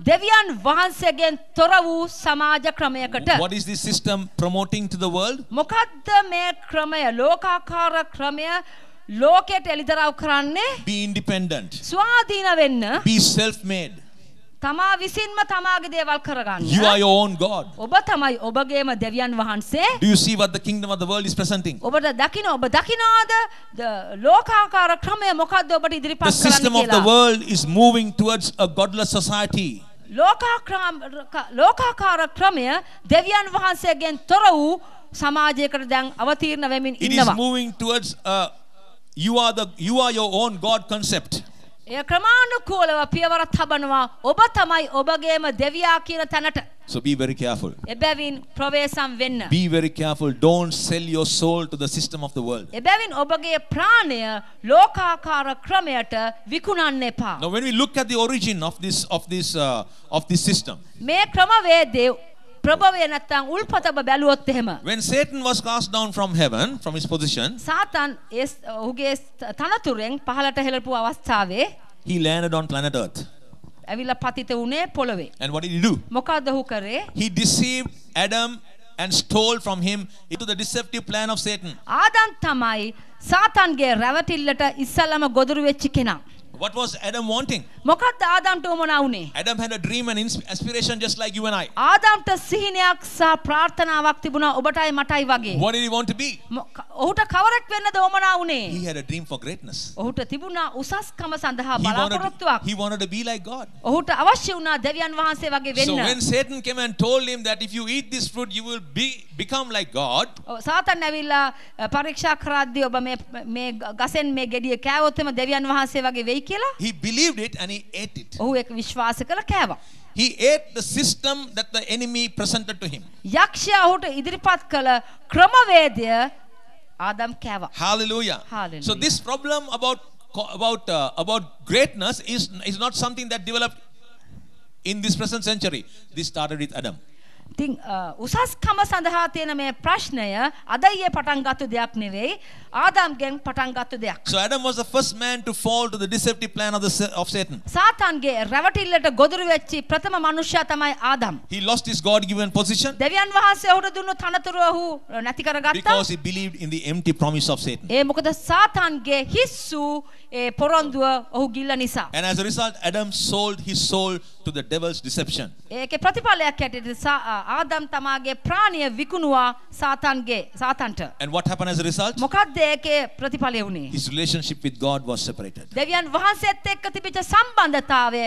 දෙවියන් වහන්සේගෙන් තොර වූ සමාජ ක්‍රමයකට. What is this system promoting to the world? මොකද්ද මේ ක්‍රමය ලෝකාකාර ක්‍රමය ලෝකයට එළිදරව් කරන්නේ? Be independent. ස්වාධීන වෙන්න. Be self-made. තමා විසින්ම තමාගේ දේවල් කරගන්න. You are your own God. ඔබ තමයි ඔබගේම දෙවියන් වහන්සේ. Do you see what the kingdom of the world is presenting? ඔබ දකිනවද ලෝකාකාර ක්‍රමය මොකද්ද ඔබට ඉදිරිපත් The කරන්නේ system of the world is moving towards a godless society. ලෝකාකාර ක්‍රමය දෙවියන් වහන්සේගෙන් තොර වූ සමාජයකට දැන් අවතීර්ණ වෙමින් It is ඉන්නවා. moving towards you are your own God concept. ඒ ක්‍රමානුකූලව පියවර තබනවා ඔබ තමයි ඔබගේම දෙවියා කියන තැනට. So be very careful. එබැවින් ප්‍රවේශම් වෙන්න. Be very careful. Don't sell your soul to the system of the world. එබැවින් ඔබගේ ප්‍රාණය ලෝකාකාර ක්‍රමයට විකුණන්න එපා. Now when we look at the origin of this system, මේ ක්‍රමවේදයේ ප්‍රභවය නැත්තම් උල්පතබ බැලුවොත් එහෙම when Satan was cast down from heaven, from his position, සාතන් ඔහුගේ තනතුරෙන් පහළට හෙළපු අවස්ථාවේ he landed on planet Earth. ඇවිල්ලා පතිත වුණේ පොළවේ. And what did he do? මොකද්ද ඔහු කරේ? He deceived Adam and stole from him into the deceptive plan of Satan. Adam තමයි සාතන්ගේ රැවටිල්ලට ඉස්සලම ගොදුරු වෙච්ච කෙනා. What was Adam wanting? මොකක්ද ආදම්ට උමනා වුනේ? Adam had a dream and aspiration just like you and I. ආදම්ට සිහිනයක් සහ ප්‍රාර්ථනාවක් තිබුණා ඔබටයි මටයි වගේ. What did he want to be? ඔහුට කවරෙක් වෙන්නද උමනා වුනේ? He had a dream for greatness. ඔහුට තිබුණා උසස්කම සඳහා බලාපොරොත්තුවක්. He wanted to be like God. ඔහුට අවශ්‍ය වුණා දෙවියන් වහන්සේ වගේ වෙන්න. So when Satan came and told him that if you eat this fruit you will become like God. සාතන් ඇවිල්ලා පරීක්ෂා කරද්දී ඔබ මේ ගසෙන් මේ ගෙඩිය කෑවොත් එම දෙවියන් වහන්සේ වගේ වෙයි කියලා. He believed it and he ate it. ඔහු ඒක විශ්වාස කළ කෑවා. He ate the system that the enemy presented to him. යක්ෂයා ඔහුට ඉදිරිපත් කළ ක්‍රමවේදය ආදම් කෑවා. Hallelujah. So this problem about greatness is not something that developed in this present century. This started with Adam. ඉතින් උසස්කම සඳහා තියෙන මේ ප්‍රශ්නය අද ඊයේ පටන් ගත්ත දෙයක් නෙවෙයි ආදම්ගෙන් පටන් ගත්ත දෙයක්. So Adam was the first man to fall to the deceptive plan of Satan. සාතන්ගේ රැවටිල්ලට ගොදුරු වෙච්ච ප්‍රථම මනුෂ්‍යයා තමයි Adam. He lost his God given position දෙවියන් වහන්සේ ඔහුට දුන්නු තනතුර ඔහු නැති කරගත්තා. because he believed in the empty promise of Satan. ඒ මොකද සාතන්ගේ හිස්සු ඒ පොරොන්දුව ඔහු ගිල්ල නිසා. And as a result Adam sold his soul to the devil's deception. ඒකේ ප්‍රතිඵලයක් ඇටියට ආදම් තමාගේ ප්‍රාණය විකුණුවා සාතන්ට. And what happened as a result? මොකක්ද ඒකේ ප්‍රතිඵලය වුණේ? His relationship with God was separated. දෙවියන් වහන්සේත් එක්ක තිබිච්ච සම්බන්ධතාවය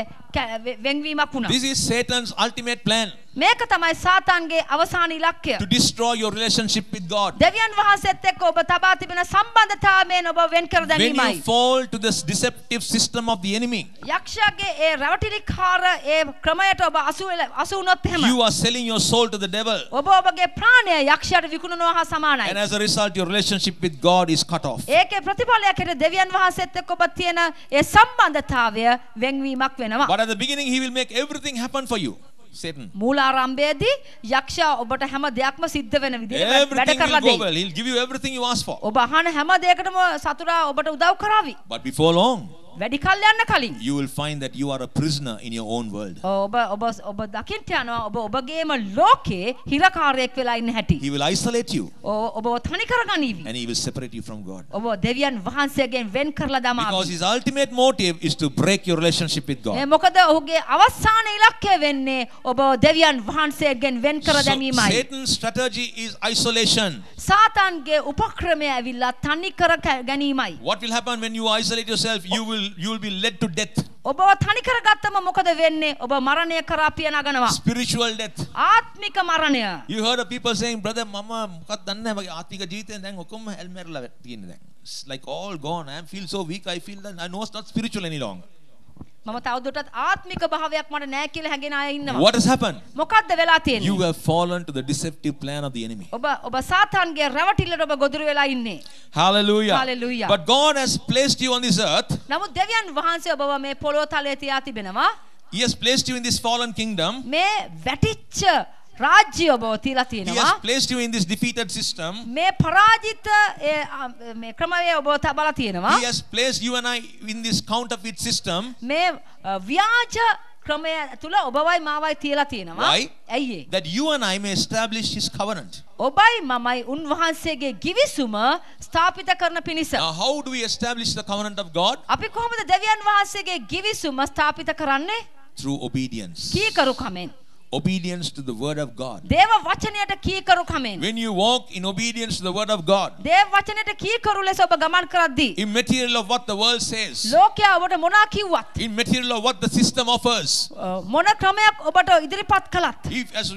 වෙන්වීමක් වුණා. This is Satan's ultimate plan. මේක තමයි සාතන්ගේ අවසාන ඉලක්කය. To destroy your relationship with God. දෙවියන් වහන්සේත් එක්ක ඔබ තබා තිබෙන සම්බන්ධතාවයෙන් ඔබ වෙන් කර When දැමීමයි. you fall to this deceptive system of the enemy, යක්ෂයාගේ ඒ රැවටිලිකාර ඒ ක්‍රමයට ඔබ අසු වුණොත් එහෙම you are selling your soul to the devil. ඔබ ඔබගේ ප්‍රාණය යක්ෂයාට විකුණනවා හා සමානයි. And as a result your relationship with God is cut off. ඒකේ ප්‍රතිඵලයක් හැටියට දෙවියන් වහන්සේත් එක්ක ඔබ තියෙන ඒ සම්බන්ධතාවය වෙන්වීමක් වෙනවා. But But at the beginning, he will make everything happen for you. Satan. මූලාරම්භයේදී යක්ෂයා ඔබට හැම දෙයක්ම සිද්ධ වෙන විදිහට වැඩ Everything කරලා will go දෙයි. well. He'll give you everything you ask for. ඔබ අහන හැම දෙයකටම සතුරා ඔබට උදව් කරાવી. But before long, වැඩි කල් යන්න කලින් you will find that you are a prisoner in your own world. ඔබ දකින්න යනවා ඔබගේම ලෝකේ හිරකාරයෙක් වෙලා ඉන්න හැටි. He will isolate you ඔබ තනි කරගනීවි. and he will separate you from God. ඔබ දෙවියන් වහන්සේගෙන් වෙන් කරලා දමාවි. Because his ultimate motive is to break your relationship with God. මොකද ඔහුගේ අවසාන ඉලක්කය වෙන්නේ ඔබ දෙවියන් වහන්සේගෙන් වෙන් කර So දැමීමයි. Satan's strategy is isolation. සාතාන්ගේ උපක්‍රමය ඇවිල්ලා තනි කර ගැනීමයි. What will happen when you isolate yourself? You will be led to death. ඔබව තනි කරගත්තම මොකද වෙන්නේ? ඔබ මරණය කරා පිය නගනවා. Spiritual death. ආත්මික මරණය. You heard of people saying, brother, mama, මොකක්ද දන්නේ නැහැ මගේ ආත්මික ජීවිතයෙන් දැන් ඔක්කොම හැල්මැරලා තියෙන්නේ දැන්. It's like all gone. I feel so weak. I feel that I know it's not spiritual any longer. මම තවදුරටත් ආත්මික භාවයක් මට නැහැ කියලා හැගෙන අය ඉන්නවා. What has happened? මොකක්ද වෙලා තියෙන්නේ? You have fallen to the deceptive plan of the enemy. ඔබ සාතාන්ගේ රැවටිල්ලට ඔබ ගොදුරු වෙලා ඉන්නේ. Hallelujah. Hallelujah. But God has placed you on this earth. නමුත් දෙවියන් වහන්සේ ඔබව මේ පොළොව තලයේ තියා තිබෙනවා. He has placed you in this fallen kingdom. මේ වැටිච්ච රාජ්‍ය ඔබව තියලා He තියෙනවා. has placed you in this defeated system. මේ පරාජිත මේ ක්‍රමවේය ඔබව තබලා තියෙනවා. He has placed you and I in this counterfeit system. මේ ව්‍යාජ ක්‍රමය තුල ඔබවයි මාවයි තියලා තියෙනවා. Why? ඇයි ඒ? That you and I may establish his covenant. ඔබයි මමයි උන්වහන්සේගේ ගිවිසුම ස්ථාපිත කරන පිණිස. Now, how do we establish the covenant of God? අපි කොහොමද දෙවියන් වහන්සේගේ ගිවිසුම ස්ථාපිත කරන්නේ? Through obedience. කීකරුකමෙන්. Obedience to the word of God. දේව වචනයට කීකරුකමෙන්. When you walk in obedience to the word of God, දේව වචනයට කීකරු ලෙස ඔබ ගමන් කරද්දී immaterial of what the world says, ලෝකයා ඔබට මොනවා කිව්වත් immaterial of what the system offers, මොන ක්‍රමයක් ඔබට ඉදිරිපත් කළත්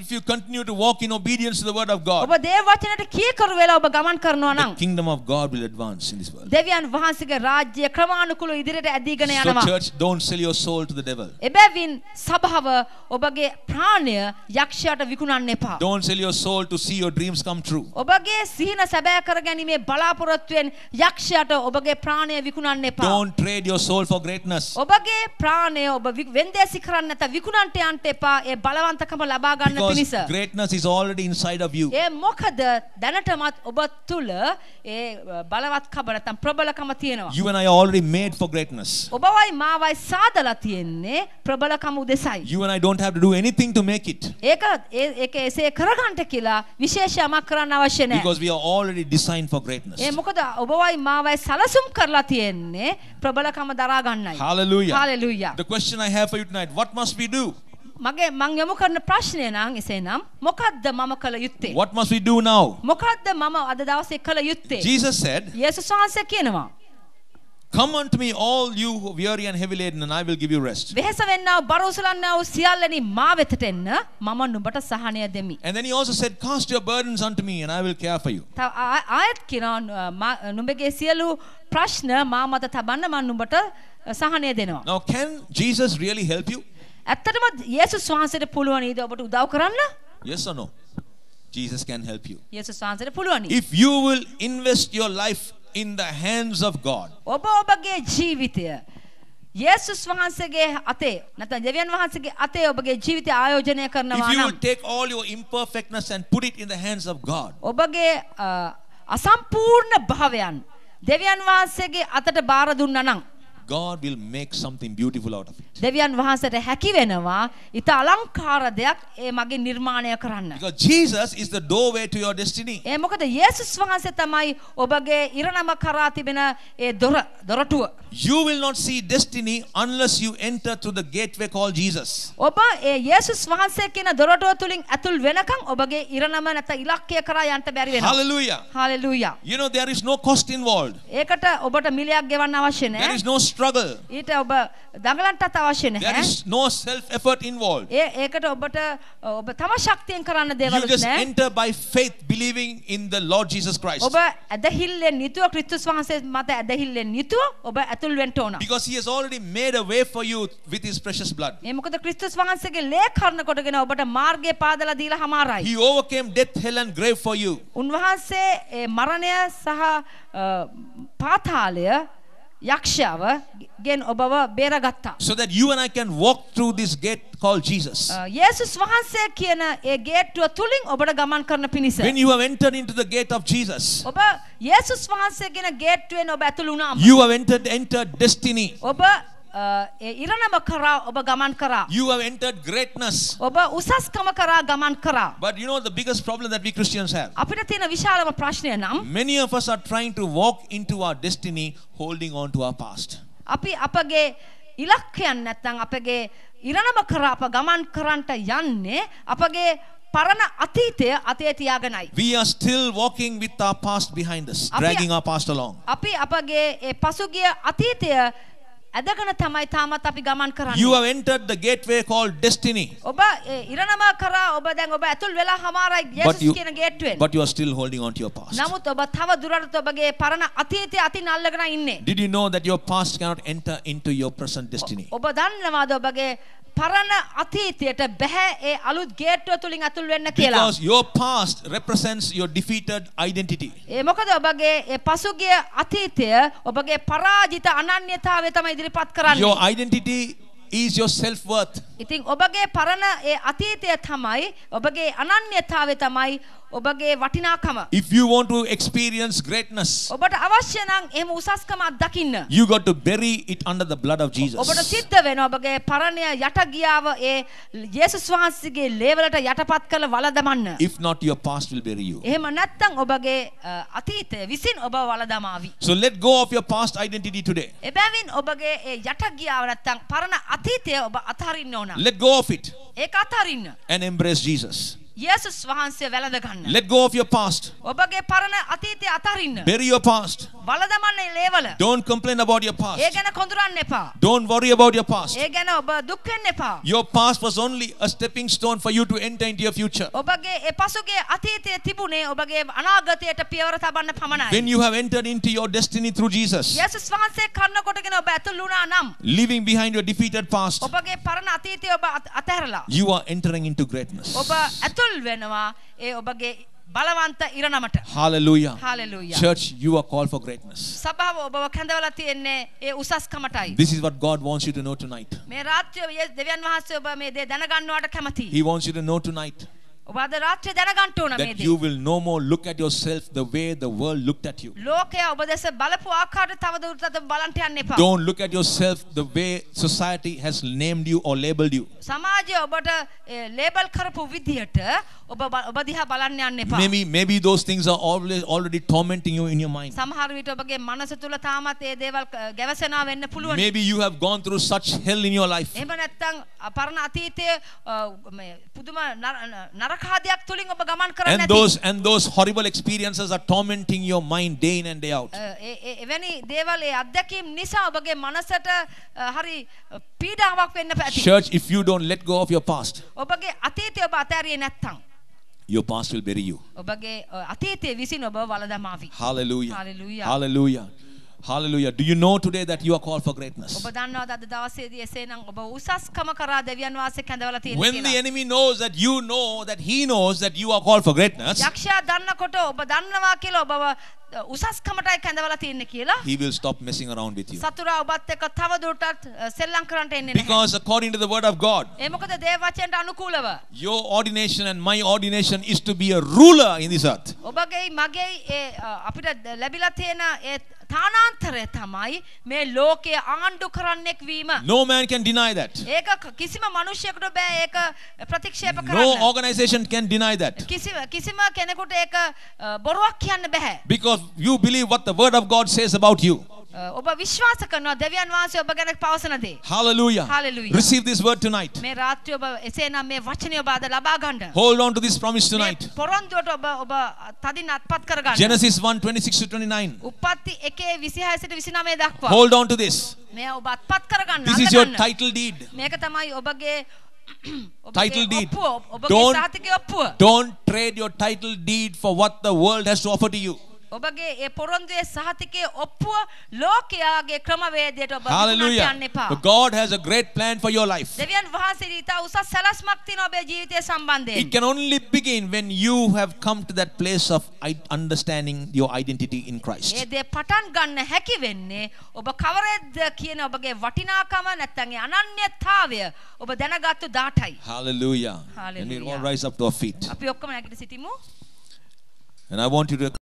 if you continue to walk in obedience to the word of God, ඔබ දේව වචනයට කීකරු වෙලා ඔබ ගමන් කරනවා the නම් kingdom of God will advance in this world. දෙවියන් වහන්සේගේ රාජ්‍ය ක්‍රමානුකූලව ඉදිරියට ඇදීගෙන So යනවා. church, don't sell your soul to the devil. එබැවින් සභාව ඔබගේ ප්‍රාණය යක්ෂයාට විකුණන්න එපා. Don't sell your soul to see your dreams come true. ඔබගේ සිහින සැබෑ කරගැනීමේ බලාපොරොත්තුවෙන් යක්ෂයාට ඔබගේ ප්‍රාණය විකුණන්න එපා. Don't trade your soul for greatness. ඔබගේ ප්‍රාණය ඔබ වෙන්දේසි කරන්න නැත විකුණන්නට යන්න එපා. ඒ බලවන්තකම ලබා ගන්න Because පිණිස. greatness is already inside of you. ඒ මොකද දැනටමත් ඔබ තුල ඒ බලවත්කම නැත්නම් ප්‍රබලකම තියෙනවා. You and I are already made for greatness. ඔබවයි මාවයි සාදලා තියෙන්නේ ප්‍රබලකම උදෙසයි. You and I don't have to do anything to make it. ඒක එසේ කරගන්නට කියලා විශේෂ යමක් කරන්න අවශ්‍ය නැහැ. Because we are already designed for greatness. ඒ මොකද ඔබවයි මාවයි සලසුම් කරලා තියෙන්නේ ප්‍රබලකම දරා ගන්නයි. Hallelujah. Hallelujah. The question I have for you tonight, what must we do? මං යොමු කරන ප්‍රශ්නය නම් එසේනම් මොකද්ද මම කළ යුත්තේ? What must we do now? මොකද්ද මම අද දවසේ කළ යුත්තේ? Jesus said, යේසුස් වහන්සේ කියනවා come unto me all you who are weary and heavy laden and I will give you rest. වෙහෙස වෙන්නා වූ බර උසලන්නා වූ සියල්ලනි මා වෙතට එන්න මම නුඹට සහනය දෙමි. And then he also said, cast your burdens unto me and I will care for you. තව ආයත් කියනවා නුඹගේ සියලු ප්‍රශ්න මා මත තබන්න මම නුඹට සහනය දෙනවා. Now, can Jesus really help you? ඇත්තටම යේසුස් වහන්සේට පුළුවන් නේද ඔබට උදව් කරන්න? Yes or no? Jesus can help you. යේසුස් වහන්සේට පුළුවන්. If you will invest your life in the hands of God. ඔබ ඔබගේ ජීවිතය යේසුස් වහන්සේගේ අතේ නැත්නම් දෙවියන් වහන්සේගේ අතේ ඔබගේ ජීවිතය ආයෝජනය කරනවා If you නම් will take all your imperfectness and put it in the hands of God. ඔබගේ අසම්පූර්ණ භාවයන් දෙවියන් වහන්සේගේ අතට බාර දුන්නා නම් God will make something beautiful out of it. දෙවියන් වහන්සේට හැකි වෙනවා ඊට අලංකාර දෙයක් ඒ මගේ නිර්මාණය කරන්න. Because Jesus is the doorway to your destiny. ඒ මොකද යේසුස් වහන්සේ තමයි ඔබගේ ඉරණම කරා තිබෙන ඒ දොරටුව. You will not see destiny unless you enter through the gateway called Jesus. ඔබ ඒ යේසුස් වහන්සේ කියන දොරටුව තුලින් ඇතුල් වෙනකන් ඔබගේ ඉරණම නැත්නම් ඉලක්කය කරා යන්න බැරි වෙනවා. Hallelujah. Hallelujah. You know there is no cost involved. ඒකට ඔබට මිලයක් ගෙවන්න අවශ්‍ය නැහැ. There is no struggle. ඊට ඔබ දඟලන්නත් අවශ්‍ය There නැහැ. is no self effort involved. ඒකට ඔබට ඔබ තම ශක්තියෙන් කරන්න You දේවල් just නැහැ. enter by faith believing in the Lord Jesus Christ. ඔබ ඇදහිල්ලෙන් යුතුව ක්‍රිස්තුස් වහන්සේ මත ඇදහිල්ලෙන් යුතුව ඔබ ඇතුල් වෙන්න ඕන. Because he has already made a way for you with his precious blood. මේ මොකද ක්‍රිස්තුස් වහන්සේගේ ලේ කර්ණ කොටගෙන ඔබට මාර්ගය පාදලා දීලා හමාරයි. He overcame death, hell and grave for you. උන්වහන්සේ ඒ මරණය සහ පාතාලය යක්ෂයාව ගෙන් ඔබව බේරගත්තා. So that you and I can walk through this gate called Jesus. යේසුස් වහන්සේ කියන ඒ ගේට්ටුව තුලින් ඔබට ගමන් කරන පිණිස. When you have entered into the gate of Jesus, ඔබ යේසුස් වහන්සේ කියන ගේට්ටුවෙන් ඔබ ඇතුළු වුණාම you have entered destiny. ඔබ ඒ ඉරණම කරා ඔබ ගමන් කරා. You have entered greatness. ඔබ උසස්කම කරා ගමන් කරා. But you know the biggest problem that we Christians have? අපිට තියෙන විශාලම ප්‍රශ්නය නම් Many of us are trying to walk into our destiny holding on to our past. අපි අපගේ ඉලක්කයන් නැත්නම් අපගේ ඉරණම කරා අප ගමන් කරන්නට යන්නේ අපගේ පරණ අතීතය අතේ තියාගෙනයි. We are still walking with our past behind us, dragging our past along. අපි අපගේ ඒ පසුගිය අතීතය ඇදගෙන තමයි තාමත් අපි ගමන් කරන්නේ. You have entered the gateway called destiny. ඔබ ඒ ඉරණම කරා ඔබ දැන් ඔබ ඇතුල් වෙලා හමාරයි යේසුස් කියන ගේට්ටුවෙන්. But you are still holding on to your past. නමුත් ඔබ තව දුරටත් ඔබගේ පරණ අතීතය අතින් අල්ලගෙන ඉන්නේ. Did you know that your past cannot enter into your present destiny? ඔබ දන්නවාද ඔබගේ පරණ අතීතයට බෑ ඒ අලුත් ගේට්ටුව තුලින් අතුල් වෙන්න කියලා. Because your past represents your defeated identity. ඒ මොකද ඔබගේ ඒ පසුගිය අතීතය ඔබගේ පරාජිත අනන්‍යතාවය තමයි ඉදිරිපත් කරන්නේ. Your identity is your self-worth. ඉතින් ඔබගේ පරණ ඒ අතීතය තමයි ඔබගේ අනන්‍යතාවය තමයි ඔබගේ වටිනාකම. If you want to experience greatness, ඔබට අවශ්‍ය නම් එහෙම උසස්කම අත්දකින්න. you got to bury it under the blood of Jesus. ඔබට සිද්ධ වෙනවා ඔබගේ පරණය යට ගියාව ඒ යේසුස් වහන්සේගේ ලේවලට යටපත් කරලා වල දමන්න. If not, your past will bury you. එහෙම නැත්නම් ඔබගේ අතීතය විසින් ඔබ වල දමාවි. So let go of your past identity today. එබැවින් ඔබගේ ඒ යට ගියාව නැත්නම් පරණ අතීතය ඔබ අතහරින්න ඕන. Let go of it ඒක අතහරින්න. and embrace Jesus. යේසුස් වහන්සේ වැළඳ ගන්න. Let go of your past. ඔබගේ පරණ අතීතය අතහරින්න. Bury your past. වල දමන්න ලේවල. Don't complain about your A past. ගැන කොඳුරන්න එපා. Don't worry about your past. ඒ ගැන ඔබ දුක් වෙන්න එපා. Your past was only a stepping stone for you to enter into your future. ඔබගේ ඒ පසුගිය අතීතයේ තිබුණේ ඔබගේ අනාගතයට පියවර තබන්න පමණයි. When you have entered into your destiny through Jesus, යේසුස් වහන්සේ කන්න කොටගෙන ඔබ ඇතුළු වුණා නම් leaving behind your defeated past, ඔබගේ පරණ අතීතය ඔබ අතහැරලා you are entering into greatness. ඔබ ඇතුල් වෙනවා ඒ ඔබගේ බලවන්ත ඉරණමට. Hallelujah. Hallelujah. Church, you are called for greatness. සභාව ඔබව කැඳවලා තියෙන්නේ ඒ උසස්කමටයි. This is what God wants you to know tonight. මේ රාත්‍රියේ දෙවියන් වහන්සේ ඔබ මේ දේ දැනගන්නවට කැමතියි. He wants you to know tonight ඔබ අද රාත්‍රියේ දැනගන්න ඕන මේ that දේ. you will no more look at yourself the way the world looked at you. ලෝකයා ඔබ දැස බලපු ආකාරයට තව දුරටත් බලන්න යන්න එපා. Don't look at yourself the way society has named you or labeled you. සමාජය ඔබට ලේබල් කරපු විදියට ඔබ දිහා බලන්න යන්න එපා. Maybe those things are already tormenting you in your mind. සමහර විට ඔබගේ මනස තුල තාමත් ඒ දේවල් ගැවසෙනා වෙන්න පුළුවන්. Maybe you have gone through such hell in your life. එහෙම නැත්නම් පරණ අතීතයේ පුදුම නරකාදියක් තුලින් ඔබ ගමන් කරන්නේ නැති. And those horrible experiences are tormenting your mind day in and day out. එවැනි දේවල් ඒ අත්දැකීම් නිසා ඔබගේ මනසට හරි පීඩාවක් වෙන්න ඇති. Church, if you don't let go of your past, ඔබගේ අතීතය ඔබ අතහැරියේ නැත්නම් your past will bury you. ඔබගේ අතීතයේ විසින් ඔබ වල දමාවි. Hallelujah. Hallelujah. Hallelujah. Hallelujah. Do you know today that you are called for greatness? ඔබ දන්නවද අද දවසේදී එසේනම් ඔබ උසස්කම කරා දෙවියන් වහන්සේ කැඳවලා තියෙනවා When කියලා. the enemy knows that you know that he knows that you are called for greatness, යක්ෂයා දන්නකොට ඔබ දන්නවා කියලා ඔබව උසස්කමටයි කැඳවලා තියෙන්නේ කියලා. he will stop messing around with you. සතුරා ඔබත් එක්ක තව දුරටත් සෙල්ලම් කරන්නට එන්නේ නැහැ. Because according to the word of God, ඒ මොකද දේව වචනට අනුකූලව your ordination and my ordination is to be a ruler in this earth. ඔබගේ මගේ ඒ අපිට ලැබිලා තියෙන ඒ තානාන්තරය තමයි මේ ලෝකයේ ආණ්ඩු කරන්නෙක් වීම. No man can deny that. ඒක කිසිම මිනිසෙකුට බෑ ඒක ප්‍රතික්ෂේප කරන්න. No organization can deny that. කිසිම කෙනෙකුට ඒක බොරුවක් කියන්න බෑ. Because you believe what the word of God says about you. ඔබ විශ්වාස කරනවා දෙවියන් වහන්සේ ඔබ ගැන පවසන දේ. Hallelujah. Hallelujah. Receive this word tonight. මේ රාත්‍රිය ඔබ එසේනම් මේ වචනය ඔබ අද ලබා ගන්න. Hold on to this promise tonight. මේ පොරොන්දුවට ඔබ තදින් අත්පත් කර ගන්න. Genesis 1:26-29. උප්පත්ති 1:26-29 දක්වා. Hold on to this. මේ ඔබ අත්පත් කර ගන්න. This is your title deed. මේක තමයි ඔබගේ Title deed. ඔබගේ සාතිකයේ ඔප්පුව. Don't trade your title deed for what the world has to offer to you. ඔබගේ ඒ පොරොන්දුවේ සහතිකයේ ඔප්පුව ලෝකයාගේ ක්‍රමවේදයට ඔබ විකුණන්න Hallelujah. යන්න එපා. But God has a great plan for your life. දෙවියන් වහන්සේ ඊට උසස් සැලැස්මක් තියෙනවා ඔබේ ජීවිතය සම්බන්ධයෙන්. It can only begin when you have come to that place of understanding your identity in Christ. ඒ දේ පටන් ගන්න හැකි වෙන්නේ ඔබ කවරෙක්ද කියන ඔබගේ වටිනාකම නැත්නම් ඒ අනන්‍යතාවය ඔබ දැනගත්තු දාටයි. Hallelujah. And we Hallelujah. all rise up to our feet. අපි ඔක්කොම නැගිට සිටිමු. And I want you to